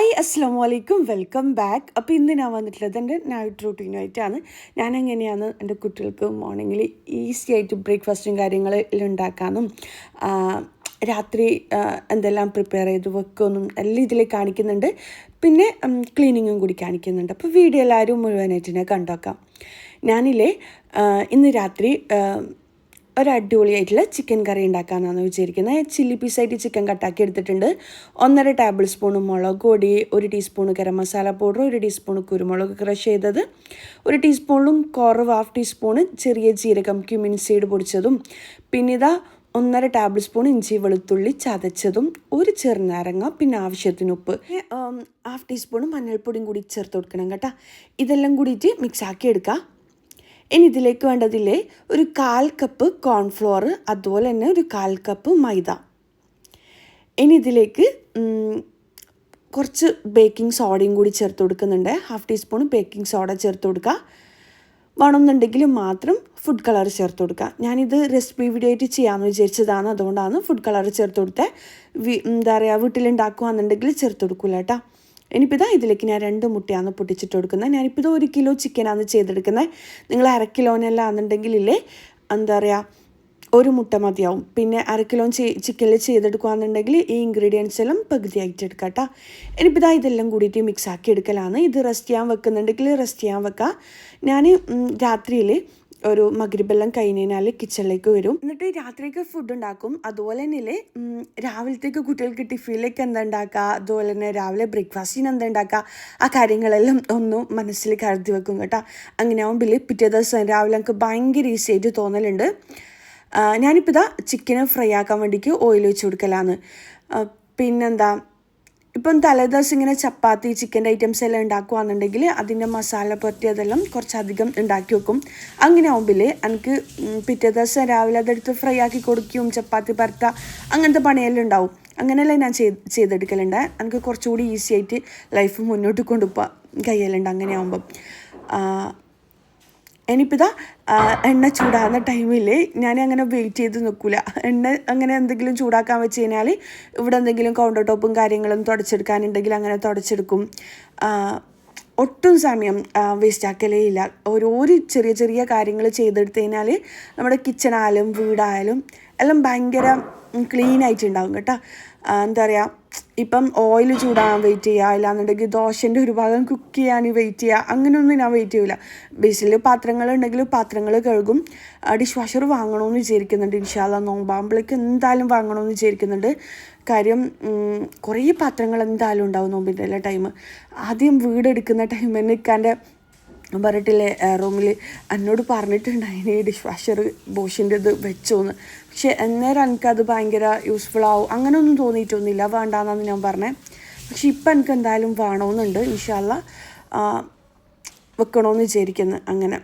Hi അസ്സാം വലൈക്കും welcome back. അപ്പോൾ ഇന്ന് ഞാൻ വന്നിട്ടുള്ളത് എൻ്റെ നൈറ്റ് റൂട്ടീനായിട്ടാണ്. ഞാൻ എങ്ങനെയാണ് എൻ്റെ കുട്ടികൾക്ക് മോർണിംഗിൽ ഈസി ആയിട്ട് ബ്രേക്ക്ഫാസ്റ്റും കാര്യങ്ങളും ഉണ്ടാക്കാനും രാത്രി എന്തെല്ലാം പ്രിപ്പയർ ചെയ്ത് വെക്കുമെന്നും എല്ലാം ഇതിൽ കാണിക്കുന്നുണ്ട്. പിന്നെ ക്ലീനിങ്ങും കൂടി കാണിക്കുന്നുണ്ട്. അപ്പോൾ വീഡിയോ എല്ലാവരും മുഴുവനായിട്ട് കണ്ടോക്കാം. ഞാനില്ലേ ഇന്ന് രാത്രി ഒരു അടിപൊളിയായിട്ടുള്ള ചിക്കൻ കറി ഉണ്ടാക്കാമെന്നാണ് വിചാരിക്കുന്നത്. ചില്ലി പീസായിട്ട് ചിക്കൻ കട്ടാക്കി എടുത്തിട്ടുണ്ട്. 1.5 ടേബിൾ സ്പൂൺ മുളക് പൊടി, 1 teaspoon garam masala powder, 1 teaspoon കുരുമുളക് ക്രഷ് ചെയ്തത്, 1 ടീസ്പൂണിലും കുറവ് 1/2 ടീസ്പൂൺ ചെറിയ ജീരകം ക്യുമിൻ സീഡ് പൊടിച്ചതും, പിന്നെ ഇതാ 1.5 ടേബിൾ സ്പൂൺ ഇഞ്ചി വെളുത്തുള്ളി ചതച്ചതും, 1 ചെറുനാരങ്ങ, പിന്നെ ആവശ്യത്തിന് ഉപ്പ്, 1/2 ടീസ്പൂൺ മഞ്ഞൾപ്പൊടിയും കൂടി ചേർത്ത് കൊടുക്കണം കേട്ടോ. ഇതെല്ലാം കൂടിയിട്ട് മിക്സാക്കി എടുക്കുക. ഇനി ഇതിലേക്ക് വേണ്ടതില്ലേ ഒരു 1/4 കപ്പ് കോൺഫ്ലോർ, അതുപോലെ തന്നെ ഒരു 1/4 കപ്പ് മൈദ. ഇനി ഇതിലേക്ക് കുറച്ച് ബേക്കിംഗ് സോഡയും കൂടി ചേർത്ത് കൊടുക്കുന്നുണ്ട്. 1/2 ടീസ്പൂൺ ബേക്കിംഗ് സോഡ ചേർത്ത് കൊടുക്കുക. വേണമെന്നുണ്ടെങ്കിൽ മാത്രം ഫുഡ് കളർ ചേർത്ത് കൊടുക്കുക. ഞാനിത് റെസിപ്പി വീഡിയോ ആയിട്ട് ചെയ്യാമെന്ന് വിചാരിച്ചതാണ്, അതുകൊണ്ടാണ് ഫുഡ് കളർ ചേർത്ത് കൊടുത്തത്. എന്താ പറയുക, വീട്ടിലുണ്ടാക്കുകയാണെന്നുണ്ടെങ്കിൽ ചേർത്ത് കൊടുക്കില്ല കേട്ടോ. ഇനിയിപ്പോൾ ഇതാ ഇതിലേക്ക് ഞാൻ 2 മുട്ടയാണ് പൊട്ടിച്ചിട്ട് കൊടുക്കുന്നത്. ഞാനിപ്പോൾ ഇത് 1 കിലോ ചിക്കനാണ് ചെയ്തെടുക്കുന്നത്. നിങ്ങൾ 1/2 കിലോനെല്ലാം ആണെന്നുണ്ടെങ്കിൽ ഇല്ലേ എന്താ പറയുക 1 മുട്ട മതിയാവും. പിന്നെ 1/2 കിലോ ചിക്കനിൽ ചെയ്തെടുക്കുകയാണെന്നുണ്ടെങ്കിൽ ഈ ഇൻഗ്രീഡിയൻസ് എല്ലാം പകുതിയായിട്ട് എടുക്കാം കേട്ടോ. ഇനിയിപ്പോൾ ഇതാ ഇതെല്ലാം കൂടിയിട്ട് മിക്സ് ആക്കി എടുക്കലാണ്. ഇത് റെസ്റ്റ് ചെയ്യാൻ വെക്കുന്നുണ്ടെങ്കിൽ റെസ്റ്റ് ചെയ്യാൻ വെക്കാം. ഞാൻ രാത്രിയിൽ ഒരു മഗ്രിബെല്ലാം കഴിഞ്ഞാൽ കിച്ചണിലേക്ക് വരും. എന്നിട്ട് രാത്രിക്ക് ഫുഡ് ഉണ്ടാക്കും. അതുപോലെ തന്നെ രാവിലത്തേക്ക് കുട്ടികൾക്ക് ടിഫിനിലേക്ക് എന്താ ഉണ്ടാക്കുക, അതുപോലെ തന്നെ രാവിലെ ബ്രേക്ക്ഫാസ്റ്റിന് എന്താ ഉണ്ടാക്കുക, ആ കാര്യങ്ങളെല്ലാം ഒന്നും മനസ്സിൽ കരുതി വെക്കും കേട്ടോ. അങ്ങനെ ആകുമ്പോൾ പിറ്റേ ദിവസം രാവിലെ എനിക്ക് ഭയങ്കര ഈസി ആയിട്ട് തോന്നലുണ്ട്. ഞാനിപ്പോൾ ഇതാ ചിക്കന് ഫ്രൈ ആക്കാൻ വേണ്ടിയിട്ട് ഓയിൽ വെച്ച് കൊടുക്കലാണ്. പിന്നെന്താ, ഇപ്പം തലേദിവസം ഇങ്ങനെ ചപ്പാത്തി ചിക്കൻ്റെ ഐറ്റംസ് എല്ലാം ഉണ്ടാക്കുകയാണെന്നുണ്ടെങ്കിൽ അതിൻ്റെ മസാല പുരട്ടിയതെല്ലാം കുറച്ചധികം ഉണ്ടാക്കി വെക്കും. അങ്ങനെ ആകുമ്പോൾ എനിക്ക് പിറ്റേ ദിവസം രാവിലെ അതെടുത്ത് ഫ്രൈ ആക്കി കൊടുക്കും, ചപ്പാത്തി പരത്ത അങ്ങനത്തെ പണിയെല്ലാം ഉണ്ടാവും. അങ്ങനെയല്ലേ ഞാൻ ചെയ്തെടുക്കലുണ്ട്. എനിക്ക് കുറച്ചുകൂടി ഈസി ആയിട്ട് ലൈഫ് മുന്നോട്ട് കൊണ്ടുപോകാൻ കഴിയലുണ്ട് അങ്ങനെ ആകുമ്പം. ഇനിയിപ്പോൾ ഇതാ എണ്ണ ചൂടാകുന്ന ടൈമിൽ ഞാൻ അങ്ങനെ വെയിറ്റ് ചെയ്ത് നിൽക്കില്ല. എണ്ണ അങ്ങനെ എന്തെങ്കിലും ചൂടാക്കാൻ വെച്ച് കഴിഞ്ഞാൽ ഇവിടെ എന്തെങ്കിലും കൗണ്ടർ ടോപ്പും കാര്യങ്ങളും തുടച്ചെടുക്കാനുണ്ടെങ്കിൽ അങ്ങനെ തുടച്ചെടുക്കും. ഒട്ടും സമയം വേസ്റ്റ് ആക്കലേ ഇല്ല. ഓരോ ചെറിയ ചെറിയ കാര്യങ്ങൾ ചെയ്തെടുത്ത് കഴിഞ്ഞാൽ നമ്മുടെ കിച്ചണായാലും വീടായാലും എല്ലാം ഭയങ്കര ക്ലീൻ ആയിട്ടുണ്ടാവും കേട്ടോ. എന്താ പറയുക, ഇപ്പം ഓയിൽ ചൂടാകാൻ വെയിറ്റ് ചെയ്യുക, ഇല്ലാന്നുണ്ടെങ്കിൽ ദോശൻ്റെ ഒരു ഭാഗം കുക്ക് ചെയ്യാൻ വെയിറ്റ് ചെയ്യുക, അങ്ങനെയൊന്നും ഞാൻ വെയിറ്റ് ചെയ്യില്ല. ബേസിൽ പാത്രങ്ങളുണ്ടെങ്കിൽ പാത്രങ്ങൾ കഴുകും. ഡിഷ് വാഷർ വാങ്ങണമെന്ന് വിചാരിക്കുന്നുണ്ട്. ഇൻഷാല്ലാ നോമ്പാകുമ്പോഴേക്ക് എന്തായാലും വാങ്ങണമെന്ന് വിചാരിക്കുന്നുണ്ട്. കാര്യം കുറേ പാത്രങ്ങൾ എന്തായാലും ഉണ്ടാവും നോമ്പിൻ്റെ എല്ലാ ടൈം. ആദ്യം വീടെടുക്കുന്ന ടൈം തന്നെ ഇക്കാൻ്റെ പറഞ്ഞിട്ടില്ലേ റൂമിൽ എന്നോട് പറഞ്ഞിട്ടുണ്ടായിന് ഡിഷ് വാഷർ ബോഷിൻ്റെ ഇത് വെച്ചോന്ന്. പക്ഷെ അന്നേരം എനിക്കത് ഭയങ്കര യൂസ്ഫുൾ ആവും അങ്ങനെയൊന്നും തോന്നിയിട്ടൊന്നുമില്ല, വേണ്ടാന്നാണ് ഞാൻ പറഞ്ഞത്. പക്ഷെ ഇപ്പം എനിക്ക് എന്തായാലും വേണമെന്നുണ്ട്. ഇൻഷാല്ലാ വെക്കണമെന്ന് വിചാരിക്കുന്നു. അങ്ങനെ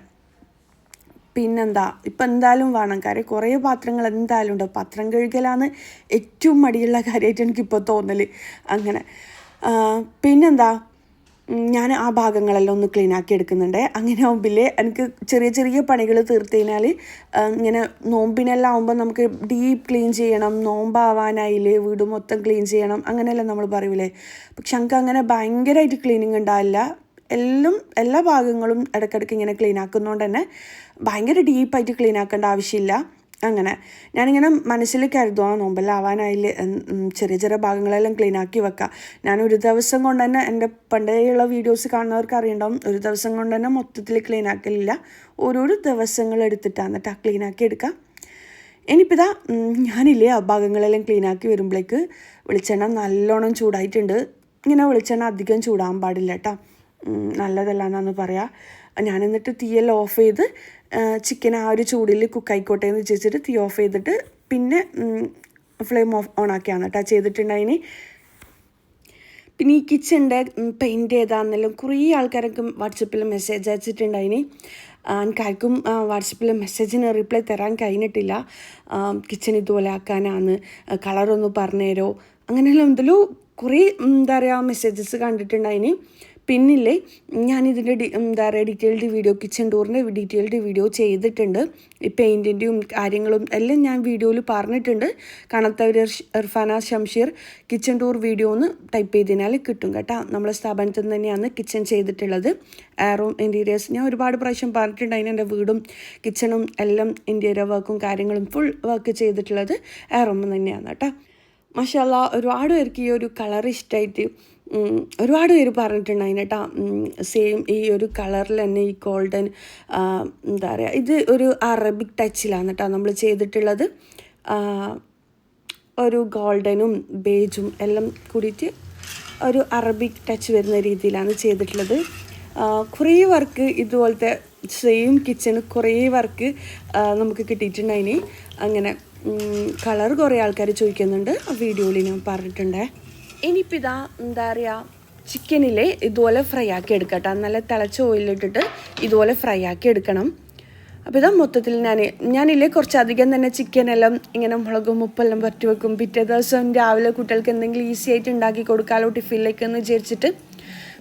പിന്നെന്താ, ഇപ്പം എന്തായാലും വേണം. കാര്യം കുറേ പാത്രങ്ങൾ എന്തായാലും ഉണ്ട്. പാത്രം കഴുകലാണ് ഏറ്റവും മടിയുള്ള കാര്യമായിട്ട് എനിക്കിപ്പോൾ തോന്നൽ. അങ്ങനെ പിന്നെന്താ, ഞാൻ ആ ഭാഗങ്ങളെല്ലാം ഒന്ന് ക്ലീൻ ആക്കി എടുക്കുന്നുണ്ട്. അങ്ങനെ ആകുമ്പോൾ എനിക്ക് ചെറിയ ചെറിയ പണികൾ തീർത്ത് കഴിഞ്ഞാൽ ഇങ്ങനെ നോമ്പിനെല്ലാം ആകുമ്പോൾ നമുക്ക് ഡീപ്പ് ക്ലീൻ ചെയ്യണം, നോമ്പാവാനായില്ലേ വീട് മൊത്തം ക്ലീൻ ചെയ്യണം അങ്ങനെയെല്ലാം നമ്മൾ പറയൂലേ. പക്ഷെ എനിക്ക് അങ്ങനെ ഭയങ്കരമായിട്ട് ക്ലീനിങ് ഉണ്ടാവില്ല. എല്ലാ ഭാഗങ്ങളും ഇടയ്ക്കിടയ്ക്ക് ഇങ്ങനെ ക്ലീൻ ആക്കുന്നതുകൊണ്ട് തന്നെ ഭയങ്കര ഡീപ്പായിട്ട് ക്ലീൻ ആക്കേണ്ട ആവശ്യമില്ല. അങ്ങനെ ഞാനിങ്ങനെ മനസ്സിൽ കരുതുക നോമ്പെല്ലാം ആവാനായില്ലേ ചെറിയ ചെറിയ ഭാഗങ്ങളെല്ലാം ക്ലീൻ ആക്കി വെക്കാം. ഞാൻ ഒരു ദിവസം കൊണ്ട് തന്നെ, എൻ്റെ പണ്ടേയുള്ള വീഡിയോസ് കാണുന്നവർക്ക് അറിയണ്ടാവും, ഒരു ദിവസം കൊണ്ട് തന്നെ മൊത്തത്തിൽ ക്ലീൻ ആക്കലില്ല. ഓരോരോ ദിവസങ്ങൾ എടുത്തിട്ടാണ് കേട്ടോ ക്ലീൻ ആക്കി എടുക്കാം. ഇനിയിപ്പോൾ ഇതാ ഞാനില്ലേ ആ ഭാഗങ്ങളെല്ലാം ക്ലീൻ ആക്കി വരുമ്പോഴേക്ക് വെളിച്ചെണ്ണ നല്ലോണം ചൂടായിട്ടുണ്ട്. ഇങ്ങനെ വെളിച്ചെണ്ണ അധികം ചൂടാൻ പാടില്ല കേട്ടോ, നല്ലതല്ല എന്നാണ് പറയുക. ഞാൻ എന്നിട്ട് തീയെല്ലാം ഓഫ് ചെയ്ത് ചിക്കൻ ആ ഒരു ചൂടിൽ കുക്കായിക്കോട്ടെ എന്ന് വിചാരിച്ചിട്ട് തീ ഓഫ് ചെയ്തിട്ട് പിന്നെ ഫ്ലെയിം ഓൺ ആക്കിയാണ് കേട്ടോ ചെയ്തിട്ടുണ്ടായിന്. പിന്നെ ഈ കിച്ചൻ്റെ പെയിൻറ്റ് ചെയ്താണെന്നെല്ലാം കുറേ ആൾക്കാരൊക്കെ വാട്സപ്പിൽ മെസ്സേജ് അയച്ചിട്ടുണ്ടായിന്. എനിക്കാർക്കും വാട്സപ്പിൽ മെസ്സേജിന് റിപ്ലൈ തരാൻ കഴിഞ്ഞിട്ടില്ല. കിച്ചൺ ഇതുപോലെ ആക്കാനാണ്, കളറൊന്ന് പറഞ്ഞു തരുമോ അങ്ങനെയെല്ലാം എന്തെല്ലോ കുറേ എന്താ പറയുക മെസ്സേജസ് കണ്ടിട്ടുണ്ടായിന്. പിന്നില്ലേ ഞാനിതിൻ്റെ എന്താ പറയുക ഡീറ്റെയിൽഡ് വീഡിയോ കിച്ചൺ ടൂറിൻ്റെ ഡീറ്റെയിൽഡ് വീഡിയോ ചെയ്തിട്ടുണ്ട്. ഈ പെയിൻറ്റിൻ്റെയും കാര്യങ്ങളും എല്ലാം ഞാൻ വീഡിയോയിൽ പറഞ്ഞിട്ടുണ്ട്. കാണാത്തവർ Irfana Shamsheer kitchen tour video എന്ന് ടൈപ്പ് ചെയ്തതിനാൽ കിട്ടും കേട്ടോ. നമ്മളെ സ്ഥാപനത്തിൽ നിന്ന് തന്നെയാണ് കിച്ചൺ ചെയ്തിട്ടുള്ളത്. റൂം ഇൻറ്റീരിയേഴ്സ് ഞാൻ ഒരുപാട് പ്രാവശ്യം പറഞ്ഞിട്ടുണ്ട്. അതിനെൻ്റെ വീടും കിച്ചണും എല്ലാം ഇൻറ്റീരിയർ വർക്കും കാര്യങ്ങളും ഫുൾ വർക്ക് ചെയ്തിട്ടുള്ളത് റൂമിൽ തന്നെയാണ് കേട്ടോ. മാഷാല്ലാ ഒരുപാട് പേർക്ക് ഈ ഒരു കളർ ഇഷ്ടമായിട്ട് ഒരുപാട് പേര് പറഞ്ഞിട്ടുണ്ടായിരുന്നു കേട്ടോ. സെയിം ഈ ഒരു കളറിൽ തന്നെ ഈ ഗോൾഡൻ എന്താ പറയുക ഇത് ഒരു അറബിക് ടച്ചിലാണ് കേട്ടോ നമ്മൾ ചെയ്തിട്ടുള്ളത്. ഒരു ഗോൾഡനും ബേജും എല്ലാം കൂടിയിട്ട് ഒരു അറബിക് ടച്ച് വരുന്ന രീതിയിലാണ് ചെയ്തിട്ടുള്ളത്. കുറേ വർക്ക് ഇതുപോലത്തെ സെയിം കിച്ചണ് കുറേ വർക്ക് നമുക്ക് കിട്ടിയിട്ടുണ്ടായിന്. അങ്ങനെ കളർ കുറേ ആൾക്കാർ ചോദിക്കുന്നുണ്ട്, വീഡിയോയിൽ ഞാൻ പറഞ്ഞിട്ടുണ്ട്. ഇനിയിപ്പോൾ ഇതാ എന്താ പറയുക ചിക്കനിലെ ഇതുപോലെ ഫ്രൈ ആക്കി എടുക്കട്ടെ. നല്ല തിളച്ച ഓയിലിട്ടിട്ട് ഇതുപോലെ ഫ്രൈ ആക്കി എടുക്കണം. അപ്പോൾ ഇതാ മൊത്തത്തിൽ ഞാനില്ലേ കുറച്ചധികം തന്നെ ചിക്കനെല്ലാം ഇങ്ങനെ മുളകും ഉപ്പെല്ലാം വരട്ടി വെക്കും. പിറ്റേ ദിവസം രാവിലെ കുട്ടികൾക്ക് എന്തെങ്കിലും ഈസി ആയിട്ട് ഉണ്ടാക്കി കൊടുക്കാമല്ലോ ടിഫിനിലേക്ക് എന്ന് വിചാരിച്ചിട്ട്.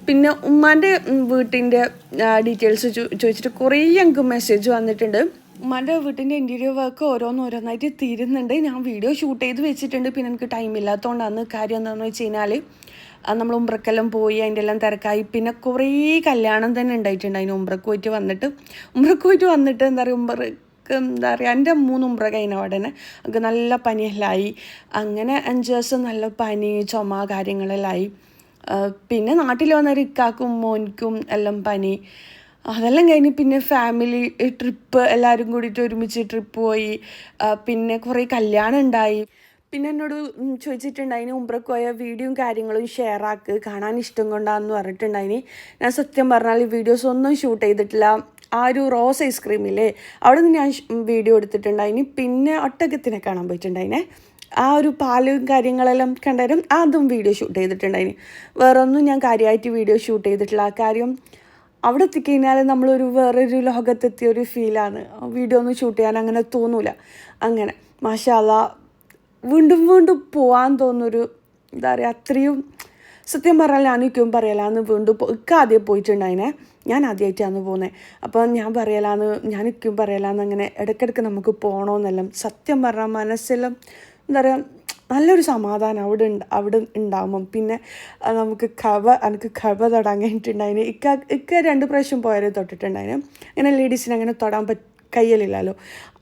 പിന്നെ ഉമ്മാൻ്റെ വീട്ടിൻ്റെ ഡീറ്റെയിൽസ് ചോദിച്ചിട്ട് കുറേ ഞങ്ങൾക്ക് മെസ്സേജ് വന്നിട്ടുണ്ട്. ഉമ്മാൻ്റെ വീട്ടിൻ്റെ ഇൻറ്റീരിയർ വർക്ക് ഓരോന്നായിട്ട് തീരുന്നുണ്ട്. ഞാൻ വീഡിയോ ഷൂട്ട് ചെയ്ത് വെച്ചിട്ടുണ്ട്. പിന്നെ എനിക്ക് ടൈമില്ലാത്തതുകൊണ്ടാണ്. കാര്യം എന്താണെന്ന് വെച്ച് കഴിഞ്ഞാൽ നമ്മൾ ഉംറക്കെല്ലാം പോയി അതിൻ്റെ എല്ലാം തിരക്കായി. പിന്നെ കുറേ കല്യാണം തന്നെ ഉണ്ടായിട്ടുണ്ട്. അതിന് ഉംറക്ക് പോയിട്ട് വന്നിട്ട് എന്താ പറയുക ഉംറക്ക് എന്താ പറയുക എൻ്റെ 3 ഉംറ കഴിഞ്ഞ ഉടനെ എനിക്ക് നല്ല പനിയെല്ലാം ആയി. അങ്ങനെ 5 ദിവസം നല്ല പനി ചുമ കാര്യങ്ങളെല്ലാം ആയി. പിന്നെ നാട്ടിൽ വന്നൊരു ഇക്കാക്കും മോനിക്കും എല്ലാം പനി. അതെല്ലാം കഴിഞ്ഞ് പിന്നെ ഫാമിലി ട്രിപ്പ് എല്ലാവരും കൂടിയിട്ട് ഒരുമിച്ച് ട്രിപ്പ് പോയി. പിന്നെ കുറേ കല്യാണം ഉണ്ടായി. പിന്നെ എന്നോട് ചോദിച്ചിട്ടുണ്ടായിന് ഉംറക്ക് പോയ വീഡിയോയും കാര്യങ്ങളും ഷെയർ ആക്ക് കാണാൻ ഇഷ്ടം കൊണ്ടാന്ന് പറഞ്ഞിട്ടുണ്ടായിന്. ഞാൻ സത്യം പറഞ്ഞാൽ ഈ വീഡിയോസ് ഒന്നും ഷൂട്ട് ചെയ്തിട്ടില്ല. ആ ഒരു റോസ് ഐസ്ക്രീമില്ലേ അവിടെ നിന്ന് ഞാൻ വീഡിയോ എടുത്തിട്ടുണ്ടായിന്. പിന്നെ ഒട്ടകത്തിനെ കാണാൻ പോയിട്ടുണ്ടായിനെ. ആ ഒരു പാലും കാര്യങ്ങളെല്ലാം കണ്ടാലും അതും വീഡിയോ ഷൂട്ട് ചെയ്തിട്ടുണ്ടായിന്. വേറെ ഒന്നും ഞാൻ കാര്യമായിട്ട് വീഡിയോ ഷൂട്ട് ചെയ്തിട്ടില്ല. ആ കാര്യം അവിടെ എത്തിക്കഴിഞ്ഞാൽ നമ്മളൊരു വേറൊരു ലോകത്തെത്തിയ ഒരു ഫീലാണ്. വീഡിയോ ഒന്നും ഷൂട്ട് ചെയ്യാൻ അങ്ങനെ തോന്നൂല. അങ്ങനെ മാഷാ അല്ലാ വീണ്ടും പോകാൻ തോന്നുന്നൊരു എന്താ പറയുക അത്രയും സത്യം പറഞ്ഞാൽ ഞാനിക്കും പറയലാന്ന് വീണ്ടും ആദ്യം പോയിട്ടുണ്ടായിനെ. ഞാൻ ആദ്യമായിട്ടാണ് പോകുന്നത്. അപ്പോൾ ഞാനിക്കും പറയലാന്ന് അങ്ങനെ ഇടയ്ക്കിടയ്ക്ക് നമുക്ക് പോകണമെന്നെല്ലാം സത്യം പറഞ്ഞാൽ മനസ്സെല്ലാം എന്താ പറയുക നല്ലൊരു സമാധാനം അവിടെ ഉണ്ടാകുമ്പം. പിന്നെ നമുക്ക് എനിക്ക് കവ തൊടാൻ കഴിഞ്ഞിട്ടുണ്ടായിന്. ഇക്ക 2 പ്രാവശ്യം പോയാലും തൊട്ടിട്ടുണ്ടായിന്. അങ്ങനെ ലേഡീസിനെ അങ്ങനെ തൊടാൻ കഴിയലില്ലല്ലോ.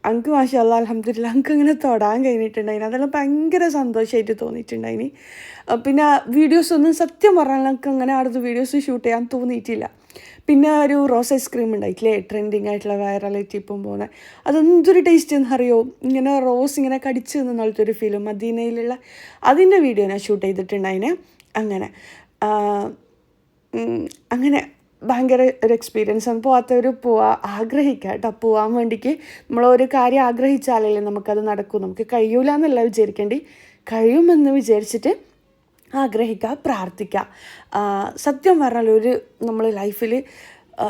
എനിക്ക് മാഷാ അല്ലാ അൽഹംദുലില്ലാ എനിക്ക് അങ്ങനെ തൊടാൻ കഴിഞ്ഞിട്ടുണ്ടായിന്. അതെല്ലാം ഭയങ്കര സന്തോഷമായിട്ട് തോന്നിയിട്ടുണ്ടായിന്. പിന്നെ വീഡിയോസൊന്നും സത്യം പറഞ്ഞാൽ എനിക്ക് അങ്ങനെ അടുത്ത് വീഡിയോസ് ഷൂട്ട് ചെയ്യാൻ തോന്നിയിട്ടില്ല. പിന്നെ ഒരു റോസ് ഐസ്ക്രീം ഉണ്ടായിട്ടില്ലേ ട്രെൻഡിങ് ആയിട്ടുള്ള വൈറലായിട്ട് ഇപ്പം പോകുന്നത്. അതെന്തൊരു ടേസ്റ്റ് എന്നറിയോ. ഇങ്ങനെ റോസ് ഇങ്ങനെ കടിച്ച് നിന്നോളത്തെ ഒരു ഫീലും മദീനയിലുള്ള അതിൻ്റെ വീഡിയോ ഞാൻ ഷൂട്ട് ചെയ്തിട്ടുണ്ടായിനെ. അങ്ങനെ ഭയങ്കര ഒരു എക്സ്പീരിയൻസ് ആണ്. പോകാത്തവർ ആഗ്രഹിക്കുക കേട്ടോ. പോകാൻ വേണ്ടിക്ക് നമ്മളൊരു കാര്യം ആഗ്രഹിച്ചാലല്ലേ നമുക്കത് നടക്കും. നമുക്ക് കഴിയൂല എന്നല്ല വിചാരിക്കേണ്ടി, കഴിയുമെന്ന് വിചാരിച്ചിട്ട് ആഗ്രഹിക്കുക, പ്രാർത്ഥിക്കുക. സത്യം പറഞ്ഞാൽ നമ്മൾ ലൈഫിൽ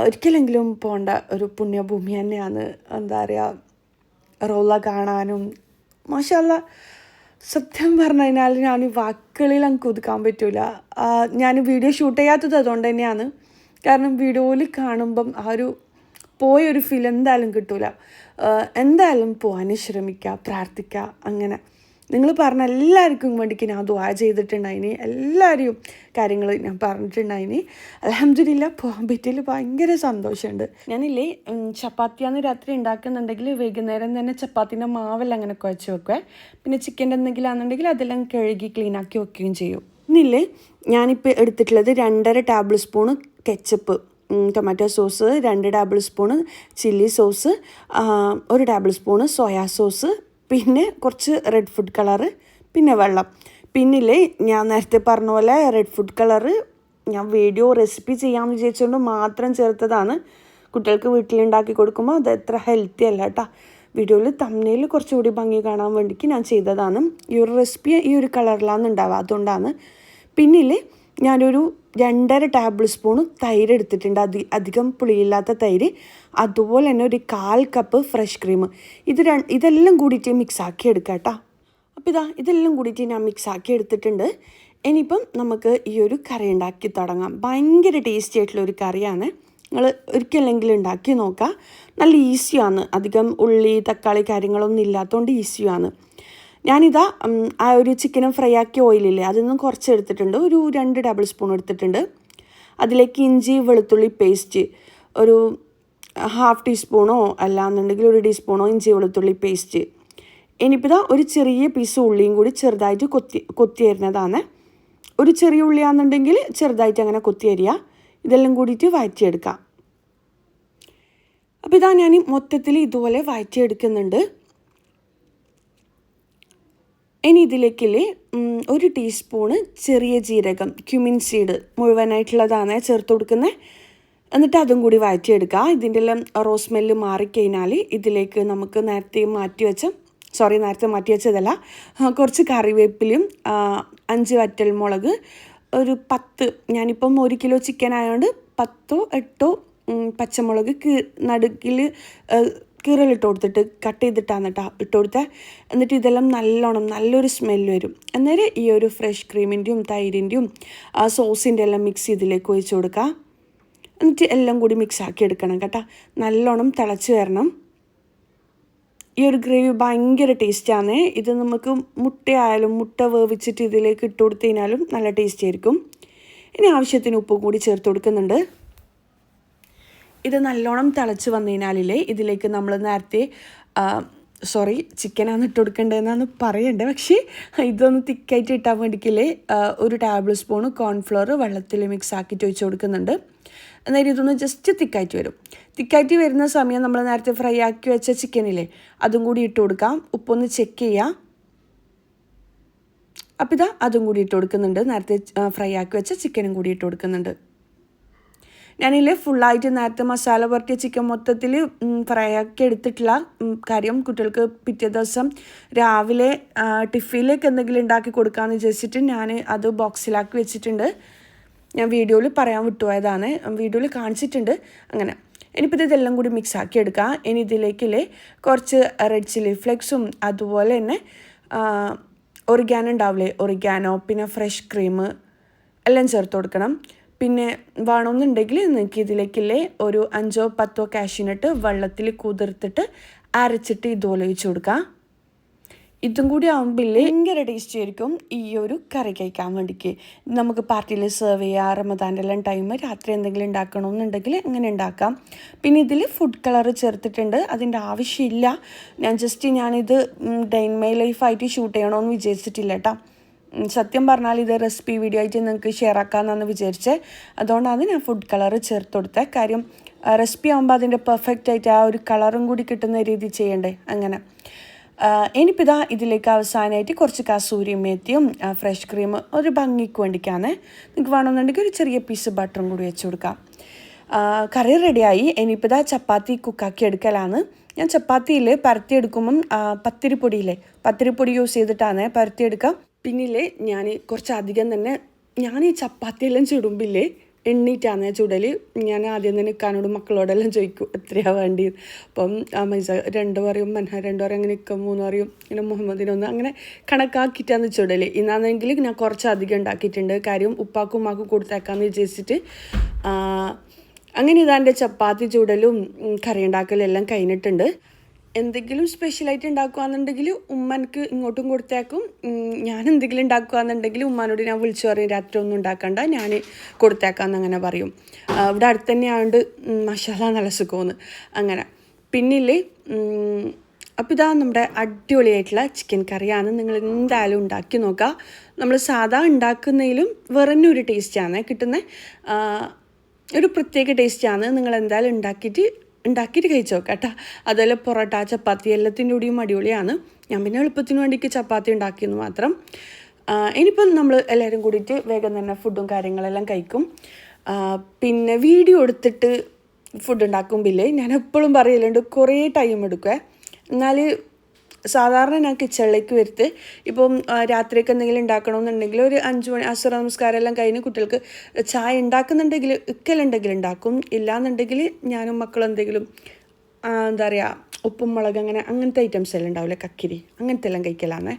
ഒരിക്കലെങ്കിലും പോകേണ്ട ഒരു പുണ്യഭൂമി തന്നെയാണ് എന്താ പറയുക റൗള കാണാനും. മാഷാ അല്ലാ സത്യം പറഞ്ഞു കഴിഞ്ഞാൽ ഞാൻ വാക്കുകളിൽ എനിക്ക് ഒതുക്കാൻ പറ്റില്ല. ഞാൻ വീഡിയോ ഷൂട്ട് ചെയ്യാത്തത് അതുകൊണ്ട് തന്നെയാണ്. കാരണം വീഡിയോയിൽ കാണുമ്പം ആ ഒരു പോയൊരു ഫീൽ എന്തായാലും കിട്ടില്ല. എന്തായാലും പോകാൻ ശ്രമിക്കുക, പ്രാർത്ഥിക്കുക. അങ്ങനെ നിങ്ങൾ പറഞ്ഞ എല്ലാവർക്കും വേണ്ടിക്ക് ഞാൻ ദുആ ചെയ്തിട്ടുണ്ടായിന്. എല്ലാവരെയും കാര്യങ്ങൾ ഞാൻ പറഞ്ഞിട്ടുണ്ടായിന്. അൽഹംദുലില്ലാ പോകാൻ പറ്റിയതിൽ ഭയങ്കര സന്തോഷമുണ്ട്. ഞാനില്ലേ ചപ്പാത്തിയാണ് രാത്രി ഉണ്ടാക്കുന്നുണ്ടെങ്കിൽ വൈകുന്നേരം തന്നെ ചപ്പാത്തിൻ്റെ മാവെല്ലാം അങ്ങനെ കുഴച്ച് വെക്കുക. പിന്നെ ചിക്കൻ്റെ എന്തെങ്കിലും ആണെന്നുണ്ടെങ്കിൽ അതെല്ലാം കഴുകി ക്ലീനാക്കി വെക്കുകയും ചെയ്യും. ഇന്നില്ലേ ഞാനിപ്പോൾ എടുത്തിട്ടുള്ളത് 2.5 table spoon ketchup tomato sauce, 2 table spoon chilli sauce, 1 table spoon soya sauce, പിന്നെ കുറച്ച് റെഡ് ഫുഡ് കളറ്, പിന്നെ വെള്ളം. പിന്നില്ലേ ഞാൻ നേരത്തെ പറഞ്ഞ പോലെ റെഡ് ഫുഡ് കളറ് ഞാൻ വീഡിയോ റെസിപ്പി ചെയ്യാമെന്ന് വിചാരിച്ചുകൊണ്ട് മാത്രം ചേർത്തതാണ്. കുട്ടികൾക്ക് വീട്ടിലുണ്ടാക്കി കൊടുക്കുമ്പോൾ അത് എത്ര ഹെൽത്തി അല്ല കേട്ടോ. വീഡിയോയിൽ തമ്മിൽ കുറച്ചുകൂടി ഭംഗി കാണാൻ വേണ്ടിക്ക് ഞാൻ ചെയ്തതാണ്. ഈ ഒരു റെസിപ്പി ഈ ഒരു കളറിലാണ് ഉണ്ടാവുക, അതുകൊണ്ടാണ്. പിന്നിൽ ഞാനൊരു 2.5 ടേബിൾ സ്പൂണ് തൈര് എടുത്തിട്ടുണ്ട്. അധികം പുളിയില്ലാത്ത തൈര്. അതുപോലെ തന്നെ ഒരു 1/4 കപ്പ് ഫ്രഷ് ക്രീം. ഇതെല്ലാം കൂടിയിട്ട് മിക്സാക്കി എടുക്കാം കേട്ടോ. അപ്പോൾ ഇതെല്ലാം കൂടിയിട്ട് ഞാൻ മിക്സാക്കി എടുത്തിട്ടുണ്ട്. ഇനിയിപ്പം നമുക്ക് ഈ ഒരു കറി ഉണ്ടാക്കി തുടങ്ങാം. ഭയങ്കര ടേസ്റ്റി ആയിട്ടുള്ളൊരു കറിയാണ്. നിങ്ങൾ ഒരിക്കലെങ്കിലും ഉണ്ടാക്കി നോക്കുക. നല്ല ഈസിയാണ്. അധികം ഉള്ളി തക്കാളി കാര്യങ്ങളൊന്നും ഇല്ലാത്തതുകൊണ്ട് ഈസിയാണ്. ഞാനിതാ ആ ഒരു ചിക്കനും ഫ്രൈ ആക്കിയ ഓയിലില്ലേ അതിൽ നിന്നും കുറച്ച് എടുത്തിട്ടുണ്ട്. ഒരു 2 ടേബിൾ സ്പൂൺ എടുത്തിട്ടുണ്ട്. അതിലേക്ക് ഇഞ്ചി വെളുത്തുള്ളി പേസ്റ്റ് ഒരു 1/2 ടീസ്പൂണോ അല്ലാന്നുണ്ടെങ്കിൽ 1 ടീസ്പൂണോ ഇഞ്ചി വെളുത്തുള്ളി പേസ്റ്റ്. ഇനിയിപ്പോൾ ഇതാ ഒരു ചെറിയ പീസ് ഉള്ളിയും കൂടി ചെറുതായിട്ട് കൊത്തി അരിഞ്ഞതാണ്. ഒരു ചെറിയ ഉള്ളിയാണെന്നുണ്ടെങ്കിൽ ചെറുതായിട്ട് അങ്ങനെ കൊത്തി അരിയുക. ഇതെല്ലാം കൂടിയിട്ട് വഴറ്റിയെടുക്കാം. അപ്പോൾ ഇതാ ഞാൻ മൊത്തത്തിൽ ഇതുപോലെ വഴറ്റിയെടുക്കുന്നുണ്ട്. ഇനി ഇതിലേക്കില്ലേ 1 ടീസ്പൂണ് ചെറിയ ജീരകം ക്യുമിൻ സീഡ് മുഴുവനായിട്ടുള്ളതാണ് ചേർത്ത് കൊടുക്കുന്നത്. എന്നിട്ട് അതും കൂടി വഴറ്റിയെടുക്കുക. ഇതിൻ്റെ എല്ലാം റോസ് സ്മെല്ല് മാറിക്കഴിഞ്ഞാൽ ഇതിലേക്ക് നമുക്ക് നേരത്തെ മാറ്റി വെച്ചതല്ല, കുറച്ച് കറിവേപ്പിലയും 5 വറ്റൽമുളക്, ഒരു 10, ഞാനിപ്പം 1 കിലോ ചിക്കൻ ആയതുകൊണ്ട് 10ഓ 8ഓ പച്ചമുളക് നടുക്കിൽ കീറലിട്ട് കൊടുത്തിട്ട് കട്ട് ചെയ്തിട്ടാണ് ഇട്ട് കൊടുത്തത്. എന്നിട്ട് ഇതെല്ലാം നല്ലൊരു സ്മെല്ല് വരും. അന്നേരം ഈ ഒരു ഫ്രഷ് ക്രീമിൻ്റെയും തൈരിൻ്റെയും സോസിൻ്റെ എല്ലാം മിക്സ് ഇതിലേക്ക് ഒഴിച്ച് കൊടുക്കുക. എന്നിട്ട് എല്ലാം കൂടി മിക്സ് ആക്കി എടുക്കണം കേട്ടോ. നല്ലോണം തിളച്ച് വരണം. ഈ ഒരു ഗ്രേവി ഭയങ്കര ടേസ്റ്റാണ്. ഇത് നമുക്ക് മുട്ട വേവിച്ചിട്ട് ഇതിലേക്ക് ഇട്ട് കൊടുത്തു കഴിഞ്ഞാലും നല്ല ടേസ്റ്റ് ആയിരിക്കും. ഇനി ആവശ്യത്തിന് ഉപ്പും കൂടി ചേർത്ത് കൊടുക്കുന്നുണ്ട്. ഇത് നല്ലോണം തിളച്ച് വന്നു കഴിഞ്ഞാലേ ഇതിലേക്ക് നമ്മൾ നേരത്തെ ചിക്കനാണ് ഇട്ട് കൊടുക്കേണ്ടതെന്നാണ് പറയേണ്ടത്. പക്ഷേ ഇതൊന്ന് തിക്കായിട്ട് ഇട്ടാൻ വേണ്ടിക്കില്ലേ 1 ടേബിൾ സ്പൂണ് കോൺഫ്ലോർ വെള്ളത്തിൽ മിക്സ് ആക്കിയിട്ട് ഒഴിച്ച് കൊടുക്കുന്നുണ്ട്. അന്നേരം ഇതൊന്ന് ജസ്റ്റ് തിക്കായിട്ട് വരുന്ന സമയം നമ്മൾ നേരത്തെ ഫ്രൈ ആക്കി വെച്ച ചിക്കനില്ലേ അതും കൂടി ഇട്ട് കൊടുക്കാം. ഉപ്പൊന്ന് ചെക്ക് ചെയ്യാം. അപ്പോൾ ഇതാ അതും കൂടി ഇട്ട് കൊടുക്കുന്നുണ്ട്. നേരത്തെ ഫ്രൈ ആക്കി വെച്ച ചിക്കനും കൂടി ഇട്ട് കൊടുക്കുന്നുണ്ട്. ഞാനില്ലേ ഫുള്ളായിട്ട് നേരത്തെ മസാല പുരട്ടിയ ചിക്കൻ മൊത്തത്തിൽ ഫ്രൈ ആക്കി എടുത്തിട്ടില്ല. കാര്യം കുട്ടികൾക്ക് പിറ്റേ ദിവസം രാവിലെ ടിഫിനിലേക്ക് എന്തെങ്കിലും ഉണ്ടാക്കി കൊടുക്കാമെന്ന് വിചാരിച്ചിട്ട് ഞാൻ അത് ബോക്സിലാക്കി വെച്ചിട്ടുണ്ട്. ഞാൻ വീഡിയോയിൽ പറയാൻ വിട്ടുപോയതാണ്, വീഡിയോയിൽ കാണിച്ചിട്ടുണ്ട്. അങ്ങനെ ഇനിയിപ്പോൾ ഇതെല്ലാം കൂടി മിക്സ് ആക്കി എടുക്കുക. ഇനി ഇതിലേക്കില്ലേ കുറച്ച് റെഡ് ചില്ലി ഫ്ലേക്സും അതുപോലെ തന്നെ ഒറിഗാനോ ഉണ്ടാവില്ലേ, ഒറിഗാനോ, പിന്നെ ഫ്രഷ് ക്രീം എല്ലാം ചേർത്ത് കൊടുക്കണം. പിന്നെ വേണമെന്നുണ്ടെങ്കിൽ നിങ്ങൾക്ക് ഇതിലേക്കില്ലേ ഒരു 5ഓ 10ഓ കാഷ്യൂനട്ട് വെള്ളത്തിൽ കുതിർത്തിട്ട് അരച്ചിട്ട് ഇതുപോലെ ഒഴിച്ച് കൊടുക്കുക. ഇതും കൂടി ആകുമ്പോൾ ഭയങ്കര ടേസ്റ്റി ആയിരിക്കും ഈ ഒരു കറി കഴിക്കാൻ വേണ്ടിക്ക്. നമുക്ക് പാർട്ടിയിൽ സെർവ് ചെയ്യാം. റമദാൻ്റെ എല്ലാം ടൈം രാത്രി എന്തെങ്കിലും ഉണ്ടാക്കണമെന്നുണ്ടെങ്കിൽ അങ്ങനെ ഉണ്ടാക്കാം. പിന്നെ ഇതിൽ ഫുഡ് കളർ ചേർത്തിട്ടുണ്ട്. അതിൻ്റെ ആവശ്യമില്ല. ഞാനിത് ഡേ ഇൻ മൈ ലൈഫായിട്ട് ഷൂട്ട് ചെയ്യണമെന്ന് വിചാരിച്ചിട്ടില്ല കേട്ടോ. സത്യം പറഞ്ഞാൽ ഇത് റെസിപ്പി വീഡിയോ ആയിട്ട് നിങ്ങൾക്ക് ഷെയർ ആക്കാമെന്നാണ് വിചാരിച്ചത്. അതുകൊണ്ടാണ് ഞാൻ ഫുഡ് കളർ ചേർത്ത് കൊടുത്തത്. കാര്യം റെസിപ്പി ആകുമ്പോൾ അതിൻ്റെ പെർഫെക്റ്റ് ആയിട്ട് ആ ഒരു കളറും കൂടി കിട്ടുന്ന രീതി ചെയ്യണ്ടേ. അങ്ങനെ ഇനിയിപ്പോൾ ഇതാ ഇതിലേക്ക് അവസാനമായിട്ട് കുറച്ച് കസൂരി മേത്തിയും ഫ്രഷ് ക്രീം ഒരു ഭംഗിക്ക് വേണ്ടിക്കാണ്. നിങ്ങൾക്ക് വേണമെന്നുണ്ടെങ്കിൽ ഒരു ചെറിയ പീസ് ബട്ടറും കൂടി വെച്ച് കൊടുക്കാം. കറി റെഡിയായി. ഇനിയിപ്പോൾ ഇതാ ചപ്പാത്തി കുക്കാക്കി എടുക്കലാണ്. ഞാൻ ചപ്പാത്തിയിൽ പരത്തിയെടുക്കുമ്പം പത്തിരിപ്പൊടി യൂസ് ചെയ്തിട്ടാണ് പരത്തിയെടുക്കുക. പിന്നില്ലേ ഞാൻ കുറച്ചധികം തന്നെ ഈ ചപ്പാത്തിയെല്ലാം ചുടുമ്പില്ലേ എണ്ണീറ്റാണ് ചുടൽ. ഞാൻ ആദ്യം തന്നെ ഇക്കാനോടും മക്കളോടെല്ലാം ചോദിക്കും എത്രയാണ് വേണ്ടി. അപ്പം മൈസ 2 പറയും, മൻഹ 2 പറയും, അങ്ങനെ ഇക്ക 3 പറയും, ഇങ്ങനെ മുഹമ്മദിനൊന്ന് അങ്ങനെ കണക്കാക്കിയിട്ടാണ് ചുടൽ. ഇന്നാണെങ്കിൽ ഞാൻ കുറച്ചധികം ഉണ്ടാക്കിയിട്ടുണ്ട്. കാര്യം ഉപ്പാക്കും ഉമ്മാക്കും കൊടുത്തേക്കാമെന്ന് വിചാരിച്ചിട്ട്. അങ്ങനെ ഇതാ എൻ്റെ ചപ്പാത്തി ചുടലും കറി ഉണ്ടാക്കലും എല്ലാം കഴിഞ്ഞിട്ടുണ്ട്. എന്തെങ്കിലും സ്പെഷ്യലായിട്ട് ഉണ്ടാക്കുകയാണെന്നുണ്ടെങ്കിൽ ഉമ്മനക്ക് ഇങ്ങോട്ടും കൊടുത്തേക്കും. ഞാൻ എന്തെങ്കിലും ഉണ്ടാക്കുകയാണെന്നുണ്ടെങ്കിൽ ഉമ്മാനോട് ഞാൻ വിളിച്ചു പറയും രാത്രി ഒന്നും ഉണ്ടാക്കണ്ട, ഞാൻ കൊടുത്തേക്കാമെന്ന് അങ്ങനെ പറയും. ഇവിടെ അടുത്ത് തന്നെ ആയതുകൊണ്ട് മസാല നല്ല സുഖമെന്ന് അങ്ങനെ. പിന്നില്ലേ അപ്പോൾ ഇതാ നമ്മുടെ അടിപൊളിയായിട്ടുള്ള ചിക്കൻ കറിയാണ്. നിങ്ങൾ എന്തായാലും ഉണ്ടാക്കി നോക്കുക. നമ്മൾ സാധാ ഉണ്ടാക്കുന്നതിലും വേറൊരു ടേസ്റ്റാണ് കിട്ടുന്നത്. ഒരു പ്രത്യേക ടേസ്റ്റാണ്. നിങ്ങൾ എന്തായാലും ഉണ്ടാക്കിയിട്ട് കഴിച്ചു നോക്കാം കേട്ടോ. അതുപോലെ പൊറോട്ട ചപ്പാത്തി എല്ലാത്തിൻ്റെ കൂടിയും അടിപൊളിയാണ്. ഞാൻ പിന്നെ എളുപ്പത്തിന് വേണ്ടിയിട്ട് ചപ്പാത്തി ഉണ്ടാക്കിയെന്ന് മാത്രം. ഇനിയിപ്പം നമ്മൾ എല്ലാവരും കൂടിയിട്ട് വേഗം തന്നെ ഫുഡും കാര്യങ്ങളെല്ലാം കഴിക്കും. പിന്നെ വീഡിയോ എടുത്തിട്ട് ഫുഡ് ഉണ്ടാക്കുമ്പില്ലേ ഞാൻ എപ്പോഴും പറയലുണ്ട് കുറേ ടൈം എടുക്കുമേ. എന്നാൽ സാധാരണ ഞാൻ കിച്ചണിലേക്ക് വരുത്ത് ഇപ്പം രാത്രിയൊക്കെ എന്തെങ്കിലും ഉണ്ടാക്കണമെന്നുണ്ടെങ്കിൽ ഒരു 5 മണി അസുര നമസ്കാരം എല്ലാം കഴിഞ്ഞ് കുട്ടികൾക്ക് ചായ ഉണ്ടാക്കുന്നുണ്ടെങ്കിൽ ഇക്കലുണ്ടെങ്കിൽ ഉണ്ടാക്കും. ഇല്ലാന്നുണ്ടെങ്കിൽ ഞാനും മക്കളും എന്തെങ്കിലും എന്താ പറയുക ഉപ്പും മുളക് അങ്ങനത്തെ ഐറ്റംസ് എല്ലാം ഉണ്ടാവില്ലേ, കക്കിരി അങ്ങനത്തെ എല്ലാം കഴിക്കലാന്ന്.